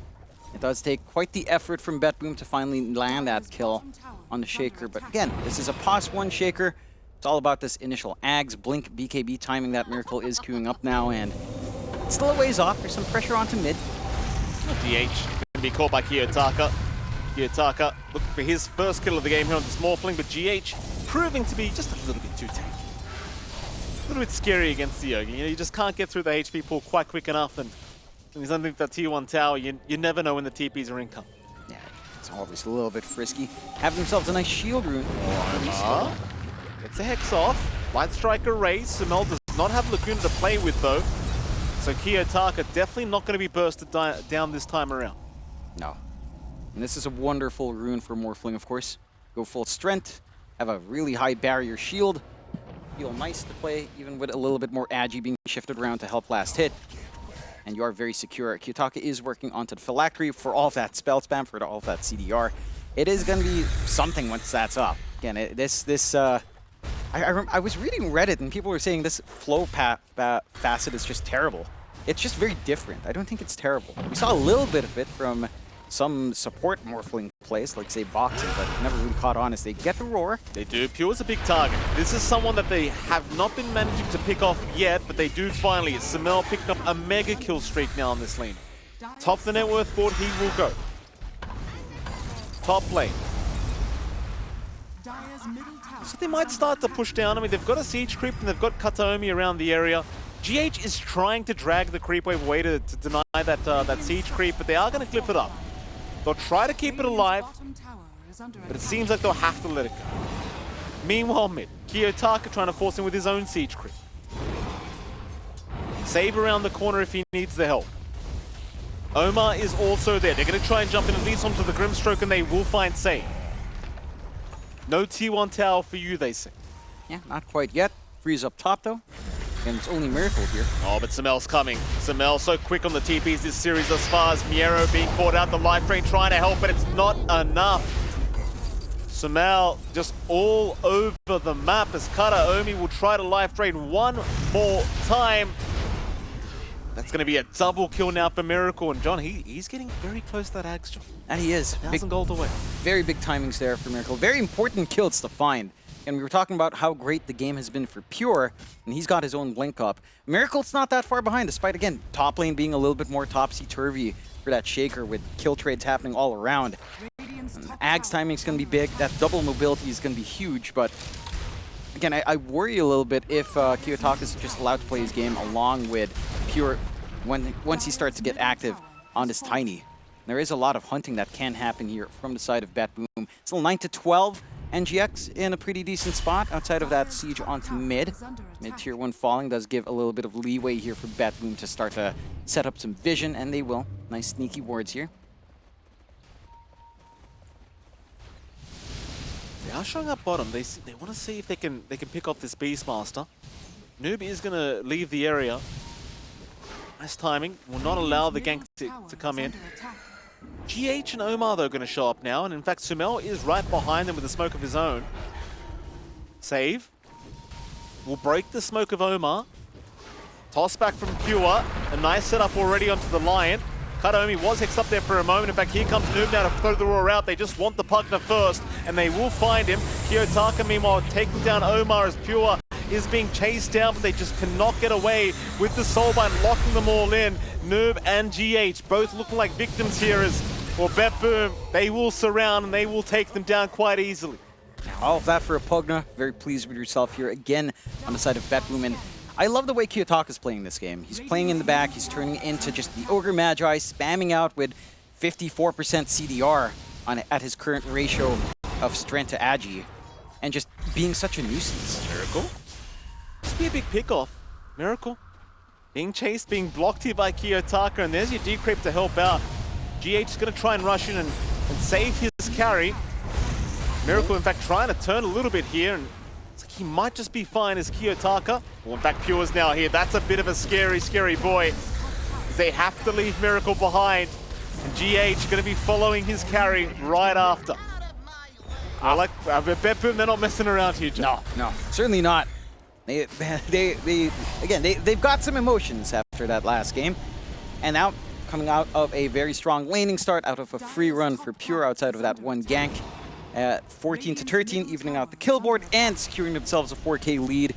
It does take quite the effort from BetBoom to finally land that kill on the Shaker. But again, this is a POS 1 Shaker. It's all about this initial Ags, Blink, BKB timing that Miracle is queuing up now, and it's still a ways off. There's some pressure onto mid. DH can be caught by Kiyotaka. Kiyotaka looking for his first kill of the game here on this Morphling, but GH proving to be just a little bit too tanky. A little bit scary against the Yogi. You know, you just can't get through the HP pool quite quick enough, and when he's underneath that T1 tower, you never know when the TPs are incoming. Yeah, it's always a little bit frisky. Have themselves a nice shield rune. Gets a Hex off. Light Striker raise. Summel does not have Laguna to play with, though. So Kiyotaka definitely not going to be bursted down this time around. No. And this is a wonderful rune for Morphling, of course. Go full strength. Have a really high barrier shield. Feel nice to play, even with a little bit more agi being shifted around to help last hit. And you are very secure. Kiyotaka is working onto the Phylactery for all of that spell spam, for all of that CDR. It is going to be something once that's up. Again, I was reading Reddit and people were saying this flow facet is just terrible. It's just very different. I don't think it's terrible. We saw a little bit of it from some support Morphling plays, like say Boxing, but it never really caught on as they get the roar. They do. Pure's a big target. This is someone that they have not been managing to pick off yet, but they do finally. Summel picked up a mega kill streak now on this lane. Top the net worth board, he will go. Top lane. So they might start to push down. I mean, they've got a siege creep and they've got Kataomi around the area. GH is trying to drag the creep wave away to deny that siege creep, but they are going to clip it up. They'll try to keep it alive, but it seems like they'll have to let it go. Meanwhile, mid, Kiyotaka trying to force him with his own siege creep. Save around the corner if he needs the help. Omar is also there. They're going to try and jump in at least onto the Grimstroke, and they will find Save. No T1 tower for you, they say. Yeah, not quite yet. Freeze up top, though. And it's only Miracle here. Oh, but Summel's coming. Summel so quick on the TPs this series thus far as Miero being caught out. The life drain trying to help, but it's not enough. Summel just all over the map as Kataomi will try to life drain one more time. That's going to be a double kill now for Miracle. And John, he's getting very close to that Axe, John. And he is. 1,000 gold away. Very big timings there for Miracle. Very important kills to find. And we were talking about how great the game has been for Pure, and he's got his own blink up. Miracle's not that far behind, despite, again, top lane being a little bit more topsy-turvy for that Shaker with kill trades happening all around. Ag's timing is going to be big. That double mobility is going to be huge, but again, I worry a little bit if Kiyotaka is just allowed to play his game along with Pure once he starts to get active on this Tiny. There is a lot of hunting that can happen here from the side of BetBoom. Still 9-12. NGX in a pretty decent spot outside of that siege onto mid. Mid tier 1 falling does give a little bit of leeway here for BetBoom to start to set up some vision, and they will. Nice sneaky wards here. They are showing up bottom. They want to see if they can pick off this Beastmaster. Noob is going to leave the area. Nice timing. Will not allow the gank to come in. GH and Omar, though, going to show up now, and in fact, Summel is right behind them with a smoke of his own. Save. Will break the smoke of Omar. Toss back from Pure. A nice setup already onto the Lion. Kataomi was hexed up there for a moment. In fact, here comes Noob now to throw the roar out. They just want the Pugna first, and they will find him. Kiyotaka, meanwhile, taking down Omar as Pure is being chased down, but they just cannot get away with the Soulbind locking them all in. Noob and GH both looking like victims here as, well, BetBoom, they will surround and they will take them down quite easily. All of that for a Pugna. Very pleased with yourself here again on the side of BetBoom. And I love the way Kiyotaka is playing this game. He's playing in the back. He's turning into just the Ogre Magi, spamming out with 54% CDR at his current ratio of strength to agi, and just being such a nuisance. Miracle? This be a big pickoff. Miracle being chased, being blocked here by Kiyotaka, and there's your D-Creep to help out. GH is going to try and rush in and save his carry. Miracle, in fact, trying to turn a little bit here, and He might just be fine as Kiyotaka. Well, in fact, Pure's now here. That's a bit of a scary, scary boy. They have to leave Miracle behind. And GH going to be following his carry right after. I like BetBoom, they're not messing around here, John. No, certainly not. They've got some emotions after that last game. And now, coming out of a very strong laning start, out of a free run for Pure outside of that one gank. 14-13, evening out the kill board and securing themselves a 4K lead.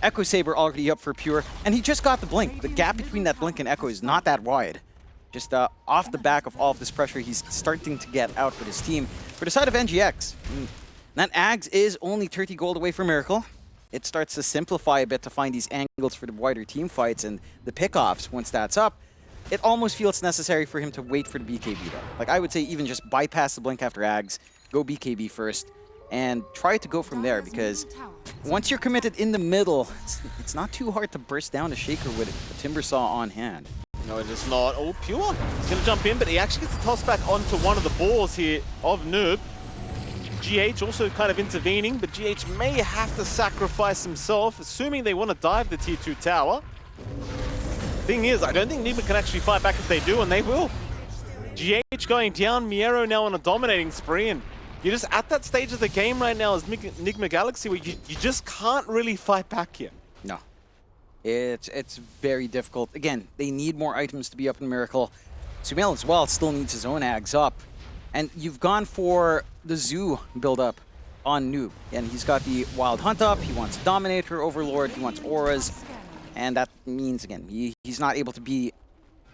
Echo Saber already up for Pure, and he just got the blink. The gap between that blink and Echo is not that wide. Just off the back of all of this pressure, he's starting to get out with his team. For the side of NGX, that Ags is only 30 gold away from Miracle. It starts to simplify a bit to find these angles for the wider team fights and the pickoffs once that's up. It almost feels necessary for him to wait for the BKB though. Like I would say even just bypass the blink after Ags, go BKB first, and try to go from there because once you're committed in the middle, it's not too hard to burst down a Shaker with a Timber Saw on hand. No, it is not. Oh, Pure. He's going to jump in, but he actually gets the toss back onto one of the balls here of Noob. GH also kind of intervening, but GH may have to sacrifice himself, assuming they want to dive the tier 2 tower. Thing is, I don't think Nigma can actually fight back if they do, and they will. GH going down, Miero now on a dominating spree, and you're just at that stage of the game right now as Nigma Galaxy where you just can't really fight back yet. No. It's very difficult. Again, they need more items to be up in Miracle. Sumail as well still needs his own Ags up. And you've gone for the Zoo build-up on Noob. And he's got the Wild Hunt up, he wants Dominator, Overlord, he wants Auras. And that means, again, he's not able to be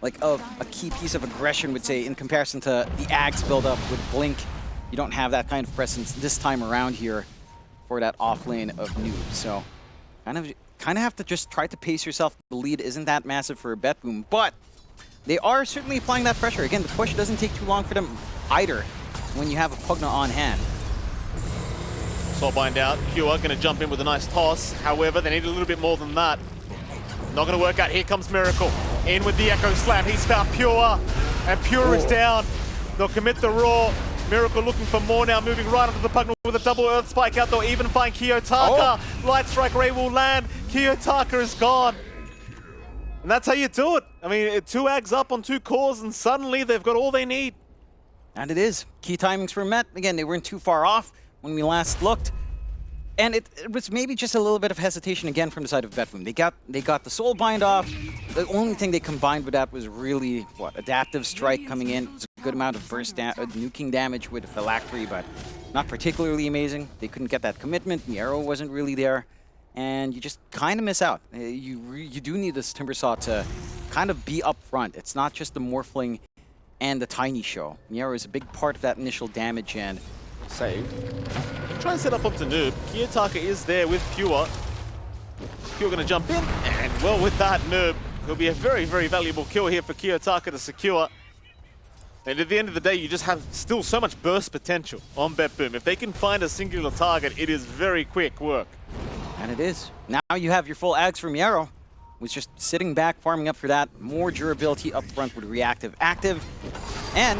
like a key piece of aggression, would say, in comparison to the Ags build-up with Blink. You don't have that kind of presence this time around here for that off lane of Noob. So kind of have to just try to pace yourself. The lead isn't that massive for a BetBoom, but they are certainly applying that pressure. Again, the push doesn't take too long for them either when you have a Pugna on hand. Soulbind out. Pure going to jump in with a nice toss. However, they need a little bit more than that. Not going to work out. Here comes Miracle. In with the Echo Slam. He's found Pure, and Pure is down. They'll commit the Raw. Miracle looking for more now, moving right onto the Pugna with a double Earth Spike out. They'll even find Kiyotaka. Light Strike Ray will land. Kiyotaka is gone. And that's how you do it. I mean, 2 Ags up on 2 cores, and suddenly they've got all they need. And it is. Key timings were met. Again, they weren't too far off when we last looked. And it was maybe just a little bit of hesitation again from the side of BetBoom. They got the Soulbind off. The only thing they combined with that was really, what, Adaptive Strike coming in. It was a good amount of burst nuking damage with the Phylactery, but not particularly amazing. They couldn't get that commitment. Miero wasn't really there. And you just kind of miss out. You do need this Timber Saw to kind of be up front. It's not just the Morphling and the Tiny Show. Miero is a big part of that initial damage and Saved. Try and set up onto Noob. Kiyotaka is there with Pure. Pure going to jump in, and well, with that, Noob, it'll be a very, very valuable kill here for Kiyotaka to secure. And at the end of the day, you just have still so much burst potential on BetBoom. If they can find a singular target, it is very quick work. And it is. Now you have your full Ags from Miero, who's just sitting back, farming up for that. More durability up front with reactive active. And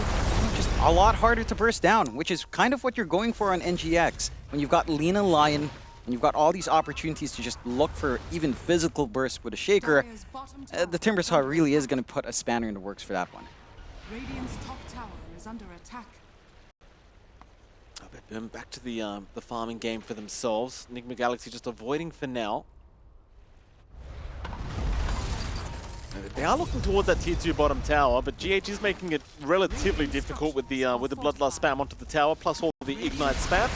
just a lot harder to burst down, which is kind of what you're going for on NGX. When you've got Lina Lion, and you've got all these opportunities to just look for even physical bursts with a Shaker, the Timber Saw really is going to put a spanner in the works for that one. Radiant's top tower is under attack. BetBoom back to the farming game for themselves. Nigma Galaxy just avoiding for now. They are looking towards that tier 2 bottom tower, but GH is making it relatively difficult with the Bloodlust spam onto the tower, plus all the Ignite spam.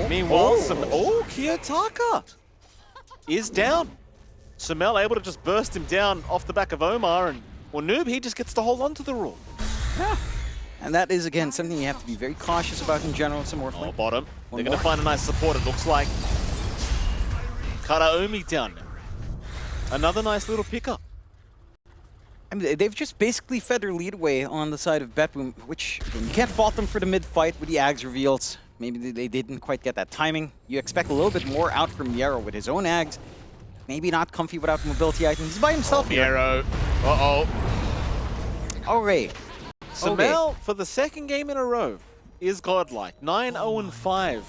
Meanwhile, Kiyotaka is down. Sumail able to just burst him down off the back of Omar, and Noob, he just gets to hold on to the rule. Yeah. And that is, again, something you have to be very cautious about in general. Some more bottom. They're going to find a nice support, it looks like. Karaomi down now. Another nice little pickup. I mean, they've just basically fed their lead away on the side of BetBoom, which you can't fault them for the mid-fight with the Ags reveals. Maybe they didn't quite get that timing. You expect a little bit more out from Miero with his own Ags. Maybe not comfy without the mobility item. He's by himself here. Miero. Uh-oh. All right. Sumail, for the second game in a row, is godlike. 9-0-5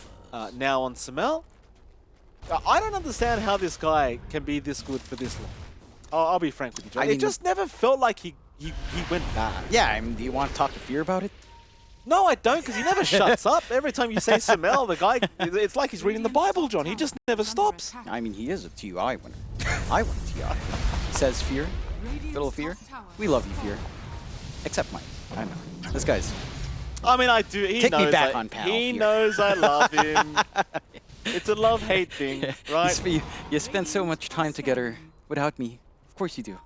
now on Sumail. I don't understand how this guy can be this good for this long. I'll be frank with you, John. I mean, it just never felt like he went bad. Yeah, I mean, do you want to talk to Fear about it? No, I don't, because he never shuts up. Every time you say Samel, the guy, it's like he's reading the Bible, John. He just never stops. I mean, he is a TI winner. I won TI. Says Fear. Little Fear. We love you, Fear. Except Mike. I know. This guy's... I mean, I do. He Take knows me back on panel, He Fear. knows I love him. It's a love-hate thing, right? You spend so much time together without me. Of course you do.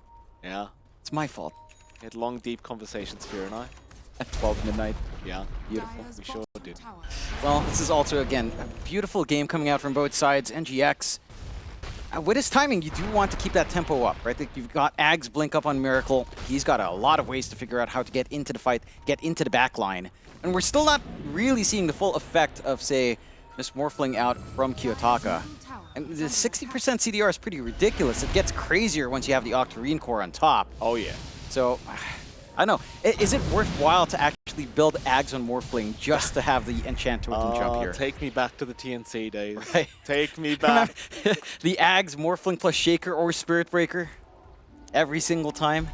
Yeah. It's my fault. We had long, deep conversations, Fear and I. At 12 midnight. Yeah. Beautiful. We sure did. Well, this is also, again, a beautiful game coming out from both sides. NGX, with his timing, you do want to keep that tempo up, right? Like you've got Ags blink up on Miracle. He's got a lot of ways to figure out how to get into the fight, get into the back line. And we're still not really seeing the full effect of, say, Miss Morphling out from Kiyotaka. And the 60% CDR is pretty ridiculous. It gets crazier once you have the Octarine core on top. Oh, yeah. So, I don't know. Is it worthwhile to actually build Ags on Morphling just to have the Enchant Totem jump here? Take me back to the TNC days. Right. Take me back. The Ags, Morphling plus Shaker or Spirit Breaker every single time.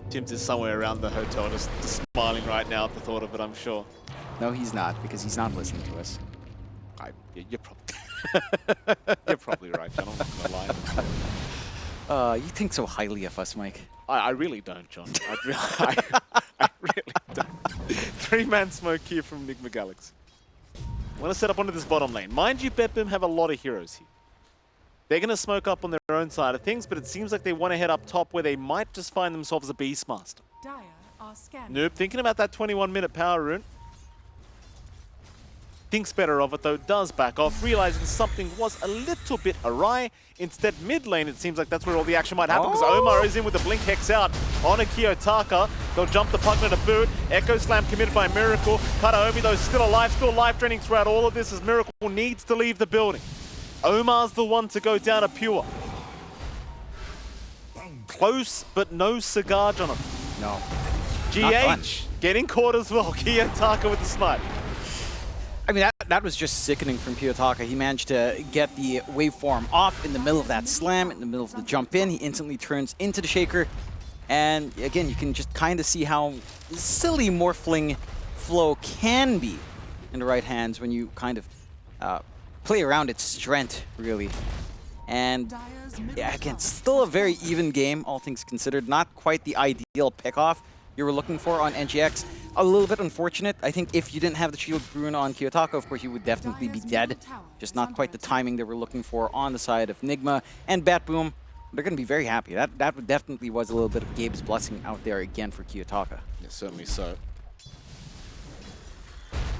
Tim's is somewhere around the hotel just smiling right now at the thought of it, I'm sure. No, he's not, because he's not listening to us. You're probably you're probably right, John. I'm not gonna lie. You think so highly of us, Mike. I really don't, John. I really don't. 3-man smoke here from Nigma Galaxy. I want to set up onto this bottom lane. Mind you, BetBoom have a lot of heroes here. They're going to smoke up on their own side of things, but it seems like they want to head up top where they might just find themselves a Beastmaster. Noob, thinking about that 21-minute power rune. Thinks better of it though, does back off, realizing something was a little bit awry. Instead, mid lane, it seems like that's where all the action might happen, because Omar is in with the blink hex out on a Kiyotaka. They'll jump the Pugna to boot. Echo Slam committed by Miracle. Kataomi though still alive, still life draining throughout all of this as Miracle needs to leave the building. Omar's the one to go down a Pure. Close, but no cigar, Jonathan. No. GH getting caught as well. Kiyotaka with the snipe. I mean, that was just sickening from Kiyotaka. He managed to get the waveform off in the middle of that slam, in the middle of the jump in. He instantly turns into the Shaker. And again, you can just kind of see how silly Morphling flow can be in the right hands when you kind of play around its strength, really. And yeah, again, still a very even game, all things considered. Not quite the ideal pick-off you were looking for on NGX. A little bit unfortunate. I think if you didn't have the shield rune on Kiyotaka, of course, you would definitely be dead. Just not quite the timing they were looking for on the side of Nigma and BetBoom. They're going to be very happy. That definitely was a little bit of Gabe's blessing out there again for Kiyotaka. Yeah, certainly so.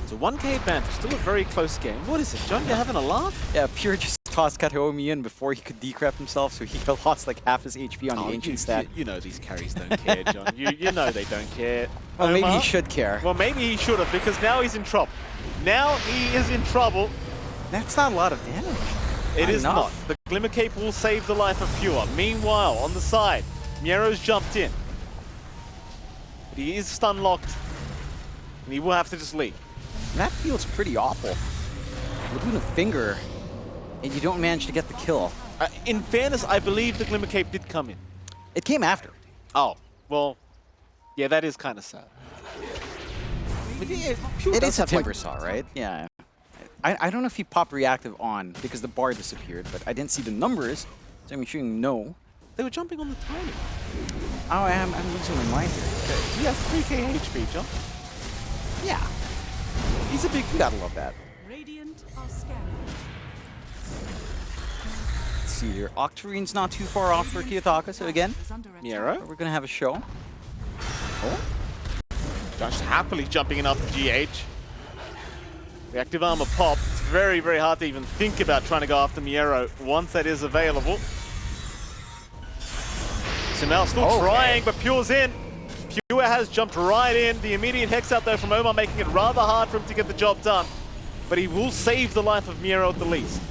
It's a 1K advantage, still a very close game. What is it, John? You having a laugh? Yeah, Pure just tossed Kataomi in before he could decrep himself, so he lost like half his HP on the ancient stat. You know these carries don't care, John. You know they don't care. Well, Omar? maybe he should care. Well, maybe he should have, because now he's in trouble. Now he is in trouble. That's not a lot of damage. It is not. enough. The Glimmer Cape will save the life of Pure. Meanwhile, on the side, Miero's jumped in. But he is stun locked, and he will have to just leave. That feels pretty awful. Laguna Finger, and you don't manage to get the kill. In fairness, I believe the Glimmer Cape did come in. It came after. Oh, well, yeah, that is kind of sad. But yeah, Pure It does is a have, like, Timbersaw, right? Yeah. I don't know if he popped reactive on because the bar disappeared, but I didn't see the numbers, so I'm assuming no. They were jumping on the timing. Oh, I'm losing my mind here. He has 3k HP, John. Yeah. He's a big, you gotta love that. Radiant are scanning. Let's see here. Octarine's not too far off for Kiyotaka, so again, Is under attack. Miero. we're gonna have a show. Oh. Josh happily jumping in after GH. Reactive armor pop. It's very, very hard to even think about trying to go after Miero once that is available. Samel still trying, but Pure's in. Pure has jumped right in. The immediate hex out there from Omar, making it rather hard for him to get the job done. But he will save the life of Miero at the least.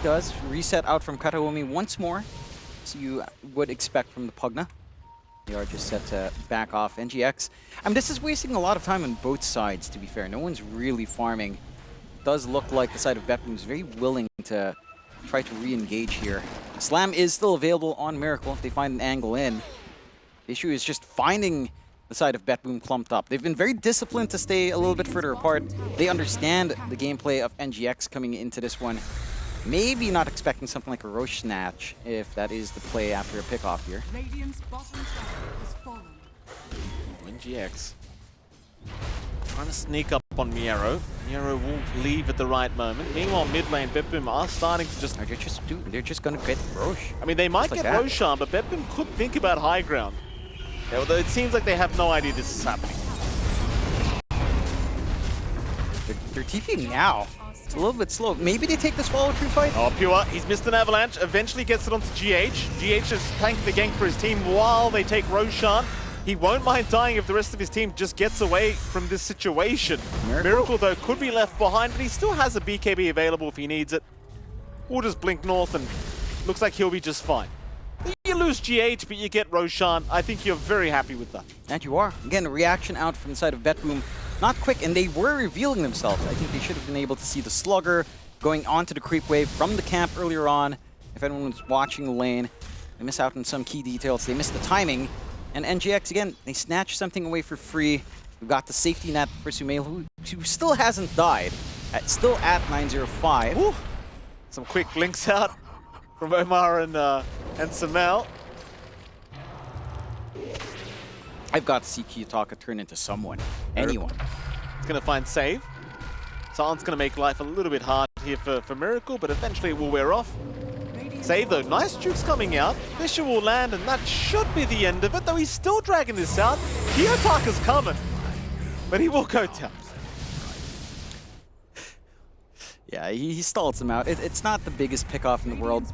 Does reset out from Kataomi once more, so you would expect from the Pugna. They are just set to back off. NGX, I mean, this is wasting a lot of time on both sides, to be fair. No one's really farming does look like the side of BetBoom is very willing to try to re-engage here. Slam is still available on Miracle if they find an angle in. The issue is just finding the side of BetBoom clumped up. They've been very disciplined to stay a little bit further apart. They understand the gameplay of NGX coming into this one. Maybe not expecting something like a Roche snatch if that is the play after a pickoff here. Radiant's bottom tower has fallen. NGX trying to sneak up on Miero. Miero will leave at the right moment. Meanwhile, mid lane, BetBoom are starting to just... They're just going to get Roche. I mean, they might Just get like that. Roshan, but BetBoom could think about high ground. Yeah, although it seems like they have no idea this is happening. They're TPing now. It's a little bit slow. Maybe they take this follow-through fight? Oh, Pure, he's missed an avalanche. Eventually gets it onto GH. GH is tanking the gank for his team while they take Roshan. He won't mind dying if the rest of his team just gets away from this situation. Miracle, though, could be left behind, but he still has a BKB available if he needs it. We'll just blink north and looks like he'll be just fine. You lose GH, but you get Roshan. I think you're very happy with that. And you are. Again, a reaction out from the side of BetBoom. Not quick, and they were revealing themselves. I think they should have been able to see the Slugger going onto the creep wave from the camp earlier on. If anyone was watching the lane, they miss out on some key details. They missed the timing. And NGX, again, they snatched something away for free. We've got the safety net for Sumail, who still hasn't died. Still at 905. Woo. Some quick blinks out from Omar and Sumail. I've got to see Kiyotaka turn into someone. Anyone. He's going to find save. Silence going to make life a little bit hard here for Miracle, but eventually it will wear off. Save though, nice jukes coming out. Fisher will land, and that should be the end of it, though he's still dragging this out. Kiyotaka's coming, but he will go down. Yeah, he stalls him out. It's not the biggest pickoff in the world.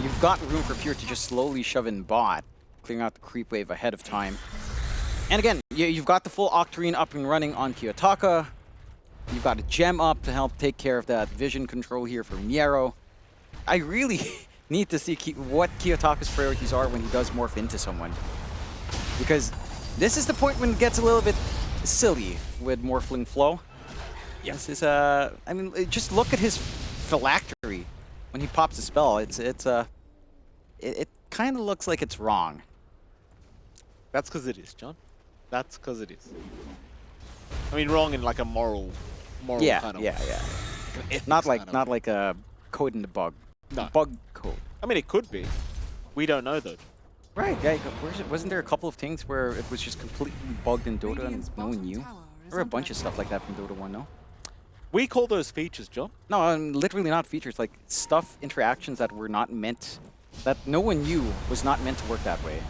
You've got room for Pure to just slowly shove in bot, clearing out the creep wave ahead of time. And again, you've got the full Octarine up and running on Kiyotaka. You've got a gem up to help take care of that vision control here for Miero. I really need to see what Kiyotaka's priorities are when he does morph into someone. Because this is the point when it gets a little bit silly with Morphling Flow. Yeah. This is, I mean, just look at his phylactery when he pops a spell. It kind of looks like it's wrong. That's because it is, John. That's because it is. I mean, wrong in like a moral kind of way. Yeah. Not like a code in the bug. No. Bug code. I mean, it could be. We don't know, though. Right, yeah. Wasn't there a couple of things where it was just completely bugged in Dota and no one knew? There were a bunch of stuff like that from Dota 1, no? We call those features, John. No, literally not features. Like stuff, interactions that were not meant, that no one knew was not meant to work that way.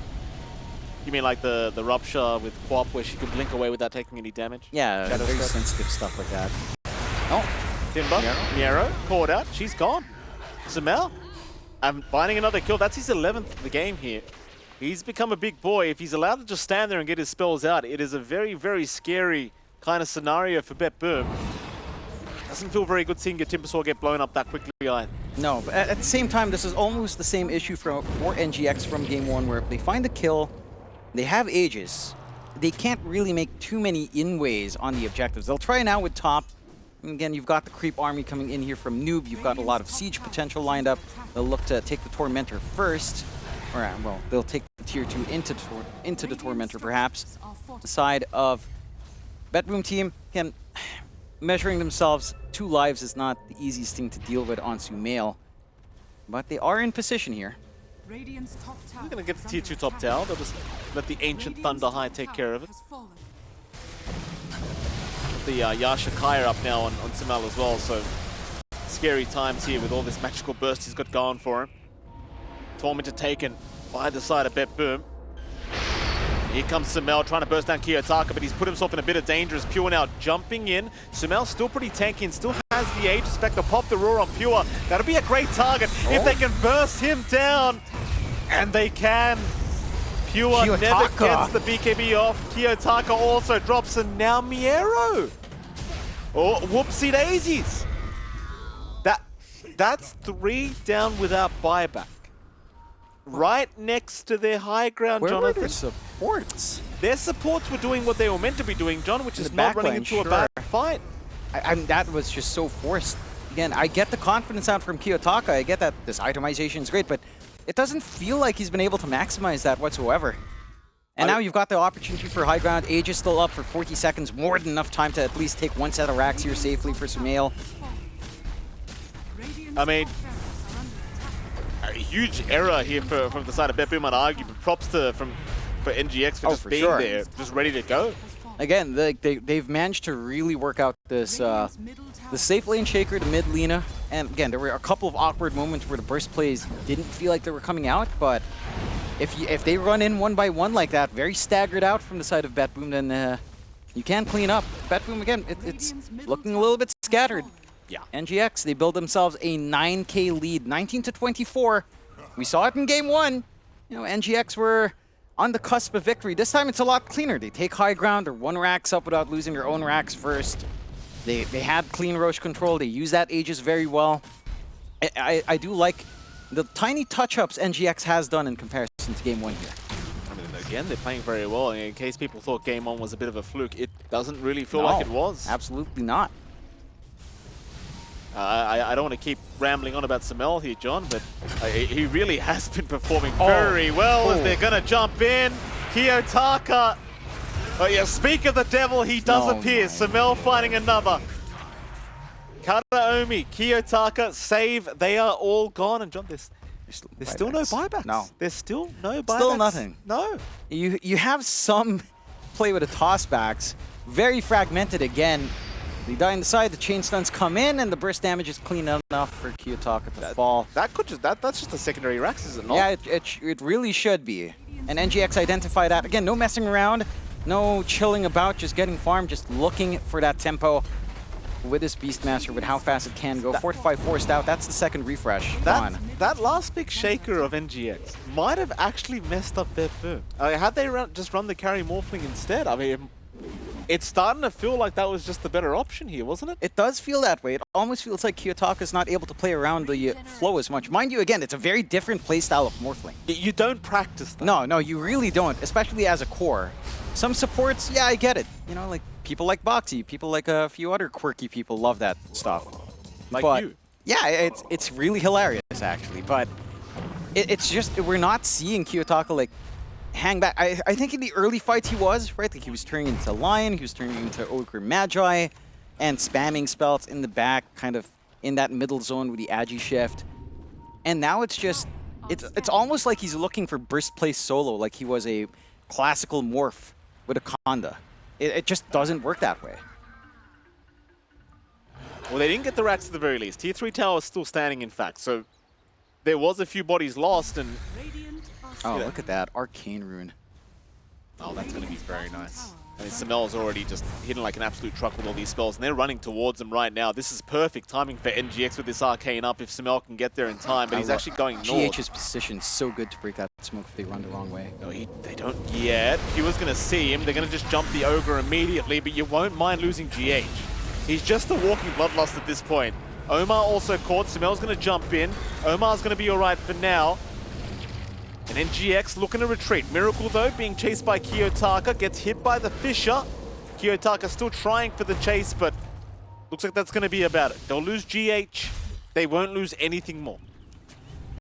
You mean like the Rupture with Quap where she could blink away without taking any damage? Yeah, Shadow very Step. sensitive stuff like that. Oh, Timber, Miero, caught out. She's gone. Sumail, I'm finding another kill. That's his 11th of the game here. He's become a big boy. If he's allowed to just stand there and get his spells out, it is a very, very scary kind of scenario for BetBoom. Doesn't feel very good seeing your Timbersaw get blown up that quickly either. no, but at the same time, this is almost the same issue for NGX from Game 1, where they find the kill, they have Aegis, they can't really make too many in-ways on the objectives. They'll try now with top. And again, you've got the creep army coming in here from Noob. You've got a lot of siege potential lined up. They'll look to take the Tormentor first. Or, well, they'll take the tier 2 into the Tormentor, perhaps. The side of BetBoom team, again, measuring themselves, 2 lives is not the easiest thing to deal with on Sumail. But they are in position here. Radiant's top tower. We're going to get the tier 2 top tower. They'll just let the Ancient Thunder High take care of it. The Yasha Kaya up now on Sumail as well, so scary times here with all this magical burst he's got going for him. Tormentor taken by the side of BetBoom. Here comes Sumail trying to burst down Kiyotaka, but he's put himself in a bit of danger as Pure now jumping in. Sumail still pretty tanky and still has the Aegis effect to pop the roar on Pure. That'll be a great target if they can burst him down. And they can. Pure never gets the BKB off. Kiyotaka also drops, and now Miero. Oh, whoopsie daisies. That's 3 down without buyback. Right next to their high ground, Where Jonathan. were their supports? Their supports were doing what they were meant to be doing, John, which is the not back running lane, into a sure. bad fight. that was just so forced. Again, I get the confidence out from Kiyotaka. I get that this itemization is great, but it doesn't feel like he's been able to maximize that whatsoever. And now you've got the opportunity for high ground. Age is still up for 40 seconds, more than enough time to at least take one set of racks here safely for Sumail. I mean, a huge error here from the side of BetBoom, I'd argue, but props for NGX for just being there, just ready to go. Again, they've managed to really work out this the safe lane shaker to mid Lina. And again, there were a couple of awkward moments where the burst plays didn't feel like they were coming out, but if they run in one by one like that, very staggered out from the side of BetBoom, then you can clean up. BetBoom, again, it's looking a little bit scattered. Yeah. NGX, they build themselves a 9K lead, 19-24. We saw it in game 1. You know, NGX were on the cusp of victory. This time it's a lot cleaner. They take high ground, they're one racks up without losing their own racks first. They had clean Roche control, they use that Aegis very well. I do like the tiny touch-ups NGX has done in comparison to game 1 here. I mean, again, they're playing very well. In case people thought game 1 was a bit of a fluke, it doesn't really feel like it was. Absolutely not. I don't want to keep rambling on about Sumail here, John, but he really has been performing very well as they're going to jump in. Kiyotaka. Oh yeah, speak of the devil, he does appear. Sumail finding another. Karaomi, Kiyotaka, save, they are all gone. And John, there's still no buybacks. No. There's still no buybacks. Still nothing. No. You have some play with the tossbacks. Very fragmented again. They die in the side, the chain stuns come in, and the burst damage is clean enough for Kiyotaka to fall. That's just a secondary Rax, is it not? Yeah, it really should be. And NGX identify that. Again, no messing around, no chilling about, just getting farmed, just looking for that tempo with this Beastmaster, with how fast it can go. 4-5 forced out, that's the second refresh. That last big shaker of NGX might have actually messed up their boom. Had they just run the carry Morphling instead, I mean, it's starting to feel like that was just the better option here, wasn't it? It does feel that way. It almost feels like Kiyotaka's not able to play around the flow as much. Mind you, again, it's a very different playstyle of Morphling. You don't practice that. No, you really don't, especially as a core. Some supports, yeah, I get it. You know, like people like Boxy, people like a few other quirky people love that stuff. Like you. Yeah, it's really hilarious, actually. But it's just, we're not seeing Kiyotaka, like, hang back. I think in the early fights he was, right? Like he was turning into Lion, he was turning into Ogre Magi, and spamming spells in the back, kind of in that middle zone with the Agi shift. And now it's just, it's almost like he's looking for burst play solo, like he was a classical morph with a Conda. It just doesn't work that way. Well, they didn't get the racks at the very least. Tier 3 tower is still standing, in fact, so there was a few bodies lost, and oh, look at that. Arcane Rune. oh, that's going to be very nice. I mean, Sumail's already just hidden like an absolute truck with all these spells, and they're running towards them right now. This is perfect timing for NGX with this Arcane up if Sumail can get there in time, but he's actually going north. GH's position is so good to break that smoke if they run the wrong way. No, they don't yet. He was going to see him. They're going to just jump the Ogre immediately, but you won't mind losing GH. He's just a walking bloodlust at this point. Omar also caught. Sumail's going to jump in. Omar's going to be all right for now. And NGX looking to retreat. Miracle, though, being chased by Kiyotaka, gets hit by the Fisher. Kiyotaka still trying for the chase, but looks like that's going to be about it. They'll lose GH. They won't lose anything more.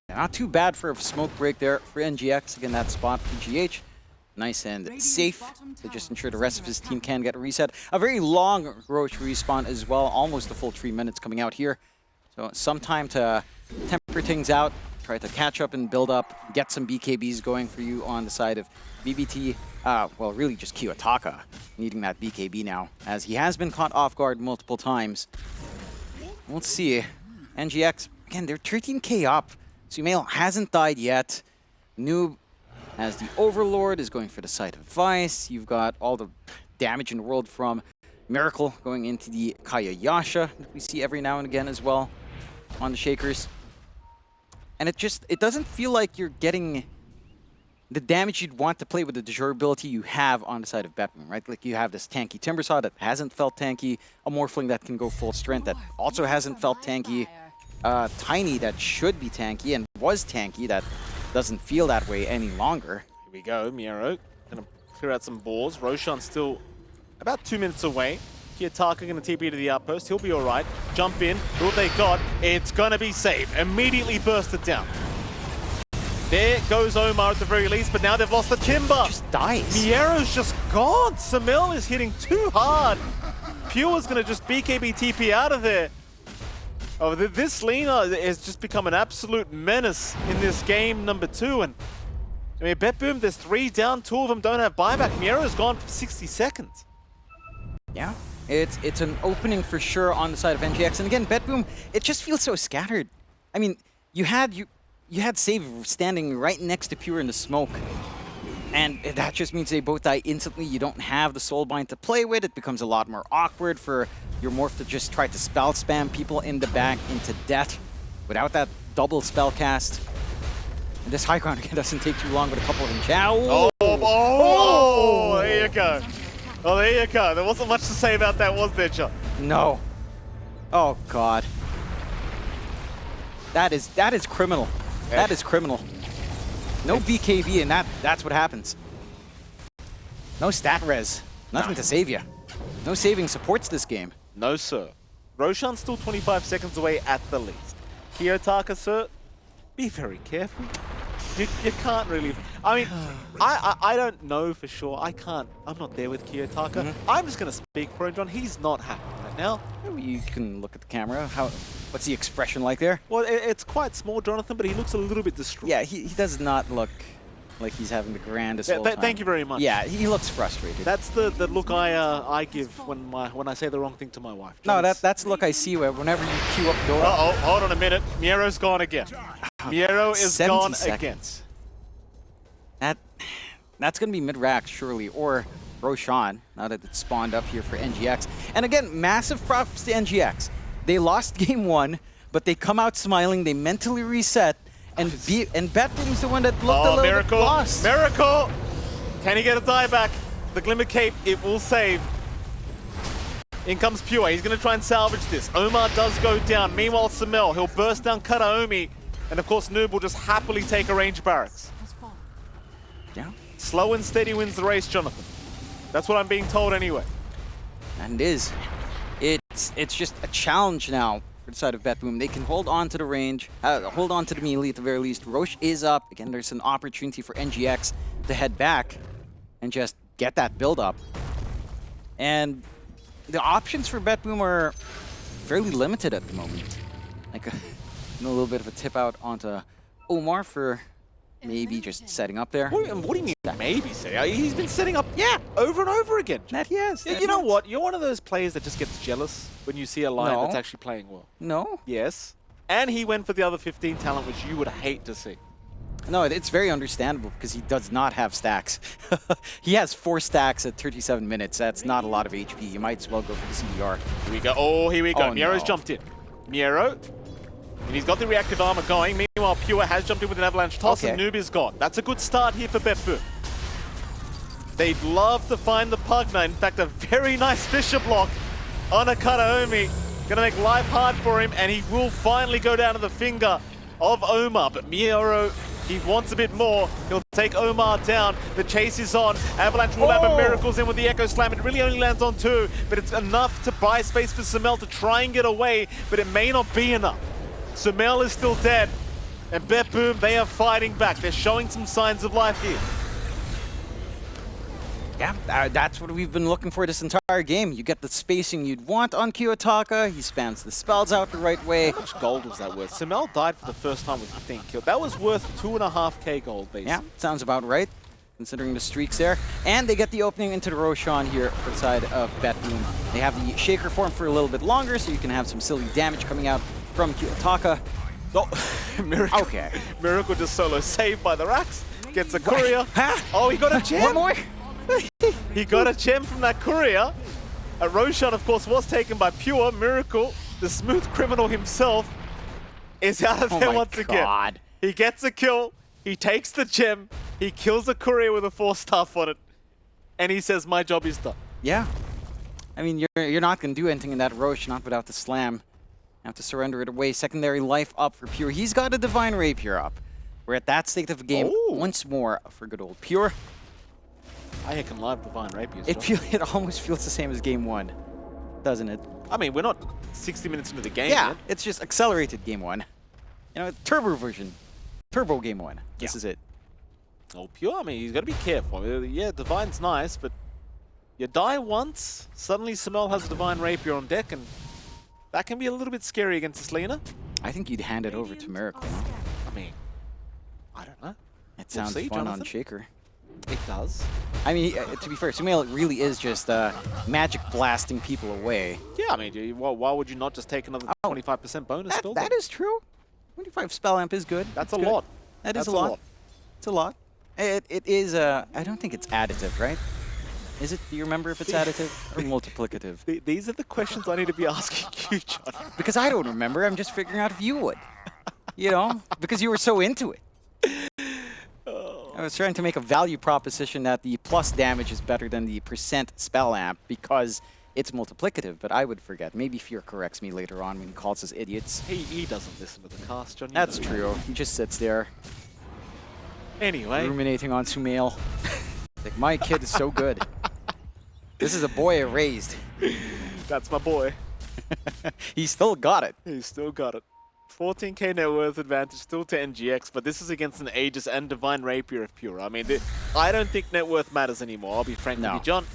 Yeah, not too bad for a smoke break there for NGX. Again, that spot for GH. Nice and safe to just ensure the rest of his team can get a reset. A very long Roche respawn as well. Almost a full 3 minutes coming out here. So some time to temper things out. Try to catch up and build up, get some BKBs going for you on the side of BBT. Well, really just Kiyotaka needing that BKB now, as he has been caught off guard multiple times. We'll see. NGX, again, they're 13k up. Sumail hasn't died yet. Noob, as the Overlord, is going for the side of Vice. You've got all the damage in the world from Miracle going into the Kaya Yasha that we see every now and again as well on the Shakers. And it doesn't feel like you're getting the damage you'd want to play with the durability you have on the side of BetBoom, right? Like you have this tanky Timbersaw that hasn't felt tanky, a Morphling that can go full strength that also hasn't felt tanky, Tiny that should be tanky and was tanky that doesn't feel that way any longer. Here we go, Miero. Gonna clear out some balls. Roshan still about 2 minutes away. Kiyotaka going to TP to the outpost. He'll be all right. Jump in. Who have they got? It's going to be safe. Immediately burst it down. There goes Omar at the very least, but now they've lost the timber. Just dies. Miero's just gone. Samil is hitting too hard. Pure's going to just BKB TP out of there. Oh, this Lina has just become an absolute menace in this game number 2. And I mean, BetBoom, there's 3 down, 2 of them don't have buyback. Miero's gone for 60 seconds. Yeah, it's an opening for sure on the side of NGX. And again, BetBoom, it just feels so scattered. I mean, you had Save standing right next to Pure in the smoke. And that just means they both die instantly. You don't have the Soulbind to play with. It becomes a lot more awkward for your Morph to just try to spell spam people in the back into death without that double spell cast. And this high ground again doesn't take too long with a couple of them. Oh, there you go. Oh, there you go. There wasn't much to say about that, was there, John? No. Oh, God. That is criminal. That is criminal. No BKB, and that's what happens. No stat res. Nothing to save you. No saving supports this game. No, sir. Roshan's still 25 seconds away at the least. Kiyotaka, sir, be very careful. You can't really... I mean, I don't know for sure. I'm not there with Kiyotaka. I'm just going to speak for him, John. He's not happy right now. You can look at the camera. What's the expression like there? Well, it's quite small, Jonathan, but he looks a little bit distraught. Yeah, he does not look like he's having the grandest old time. Thank you very much. Yeah, he looks frustrated. That's the look I give when I say the wrong thing to my wife. John, no, that's the look I see whenever you queue up Dota. Uh-oh, hold on a minute. Miero's gone again. Miero is gone seconds. again. That's going to be mid-rack, surely, or Roshan, now that it's spawned up here for NGX. And again, massive props to NGX. They lost game 1, but they come out smiling, they mentally reset, and BetBoom's the one that looked a little bit lost. Miracle! Can he get a dieback? The Glimmer Cape, it will save. In comes Pure, he's going to try and salvage this. Omar does go down. Meanwhile, Samil, he'll burst down Kataomi. And of course, Noob will just happily take a range barracks. Yeah. Slow and steady wins the race, Jonathan. That's what I'm being told anyway. And it is. It's just a challenge now for the side of BetBoom. They can hold on to the range, hold on to the melee at the very least. Roche is up. Again, there's an opportunity for NGX to head back and just get that build up. And the options for BetBoom are fairly limited at the moment. Like a little bit of a tip out onto Omar for maybe just setting up there. What do you mean maybe say? He's been setting up, over and over again. That he has. You know what? You're one of those players that just gets jealous when you see a line that's actually playing well. No. Yes. And he went for the other 15 talent, which you would hate to see. No, it's very understandable because he does not have stacks. He has 4 stacks at 37 minutes. That's not a lot of HP. You might as well go for the CDR. Here we go. Oh, here we go. Oh, Miero's no. jumped in. Miero. And he's got the reactive armor going. Meanwhile, Pure has jumped in with an avalanche toss, and Noob is gone. That's a good start here for BetBoom. They'd love to find the Pugna. In fact, a very nice Fisher block on a Kataomi. Gonna make life hard for him, and he will finally go down to the finger of Omar. But Miero, he wants a bit more. He'll take Omar down. The chase is on. Avalanche will have a Miracles in with the Echo Slam. It really only lands on 2, but it's enough to buy space for Samel to try and get away, but it may not be enough. Samel is still dead, and BetBoom, they are fighting back. They're showing some signs of life here. Yeah, that's what we've been looking for this entire game. You get the spacing you'd want on Kiyotaka. He spams the spells out the right way. How much gold was that worth? Samel died for the first time with 15 kills. That was worth 2.5k gold, basically. Yeah, sounds about right, considering the streaks there. And they get the opening into the Roshan here for the side of BetBoom. They have the Shaker form for a little bit longer, so you can have some silly damage coming out from Kiyotaka. Oh, Miracle. Okay. Miracle just solo saved by the racks. Gets a courier. Huh? Oh, he got a gem. One more? He got a gem from that courier. Roshan, of course, was taken by Pure. Miracle, the smooth criminal himself, is out of there once again. He gets a kill. He takes the gem. He kills a courier with a 4-staff on it. And he says, my job is done. Yeah. I mean, you're not going to do anything in that Roche, not without the slam. You have to surrender it away. Secondary life up for Pure. He's got a Divine Rapier up. We're at that state of the game once more for good old Pure. I can love Divine Rapiers. It almost feels the same as game 1. doesn't it? I mean, we're not 60 minutes into the game Yeah, yet. it's just accelerated game 1. You know, turbo version. Turbo game 1. This Yeah. is it. Oh, Pure, I mean, he's got to be careful. Yeah, Divine's nice, but you die once, suddenly Simel has a Divine Rapier on deck, and that can be a little bit scary against this Lena. I think you'd hand it over to Miracle. No? I mean, I don't know. It sounds see, fun on Jonathan. Shaker. It does. I mean, to be fair, Sumail really is just magic blasting people away. Yeah, I mean, why would you not just take another Oh. 25% bonus build? That is true. 25 spell amp is good. That's It's a good. lot. That is That's a lot. It's a lot. It is, I don't think it's additive, right? Is it? Do you remember if it's additive or multiplicative? These are the questions I need to be asking you, John. Because I don't remember. I'm just figuring out if you would. You know? Because you were so into it. I was trying to make a value proposition that the plus damage is better than the percent spell amp because it's multiplicative, but I would forget. Maybe Fear corrects me later on when he calls us idiots. He doesn't listen to the cast, John. You That's know. true. He just sits there Anyway, ruminating on Sumail. Like, my kid is so good. This is a boy I raised. that's my boy. He still got it. He's still got it. 14k net worth advantage still to NGX, but this is against an Aegis and Divine Rapier of Pure. I mean, I don't think net worth matters anymore. I'll be frank with No. you, John.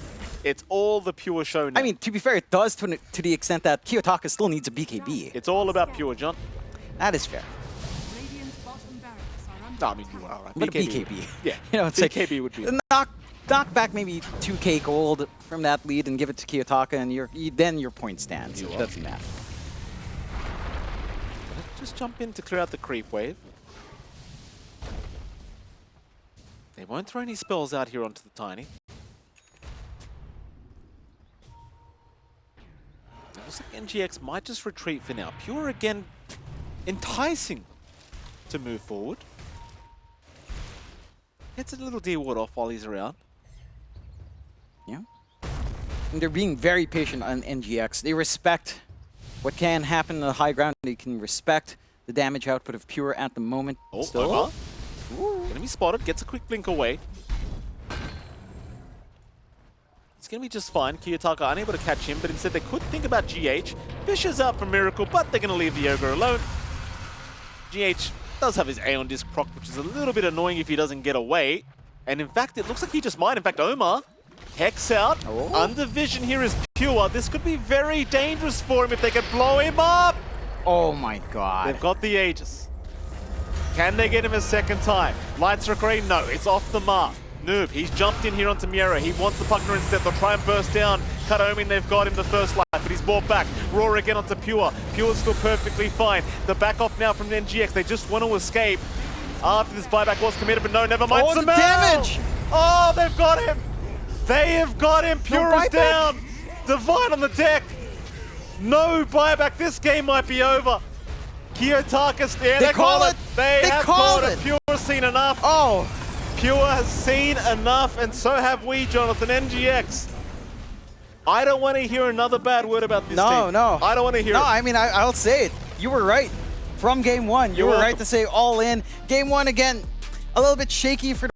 It's all the Pure show now. I mean, to be fair, it does to the extent that Kiyotaka still needs a BKB. it's all about Pure, John. That is fair. Radiant's bottom barracks are under No, I mean, you are right. But a BKB. Yeah, You know, it's BKB like, would be. knock back maybe 2k gold from that lead and give it to Kiyotaka, and then your point stands. It doesn't matter. Just jump in to clear out the creep wave. They won't throw any spells out here onto the Tiny. It looks like NGX might just retreat for now. Pure again, enticing to move forward. Gets a little D-ward off while he's around. Yeah. And they're being very patient on NGX. They respect what can happen in the high ground. They can respect the damage output of Pure at the moment. Oh, Still. Omar. Enemy spotted, gets a quick blink away. It's going to be just fine. Kiyotaka unable to catch him, but instead they could think about GH. Fisher's out for Miracle, but they're going to leave the Ogre alone. GH does have his Aeon Disc proc, which is a little bit annoying if he doesn't get away. And in fact, it looks like he just might. In fact, Omar, Hex out. Oh. Under vision here is Pure. This could be very dangerous for him if they can blow him up. Oh my god. They've got the Aegis. Can they get him a second time? Lights are green? No, it's off the mark. Noob, he's jumped in here onto Miera. He wants the Puckner instead. They'll try and burst down. Kataomi, they've got him the first life, but he's brought back. Roar again onto Pure. Pure's still perfectly fine. The back off now from the NGX. They just want to escape after this buyback was committed, but no, never mind. Oh, the Simel! damage! Oh, they've got him! They have got him! Pure is buyback? down! Divine on the deck! No buyback, this game might be over. Kiyotaka's there. They call it. They have called called it. Pure has seen enough. Oh! Pure has seen enough, and so have we, Jonathan. NGX. I don't want to hear another bad word about this team. No. I don't want to hear No, it. I mean, I'll say it. You were right. From game one, you You're were right welcome. to say all in. Game one, again, a little bit shaky for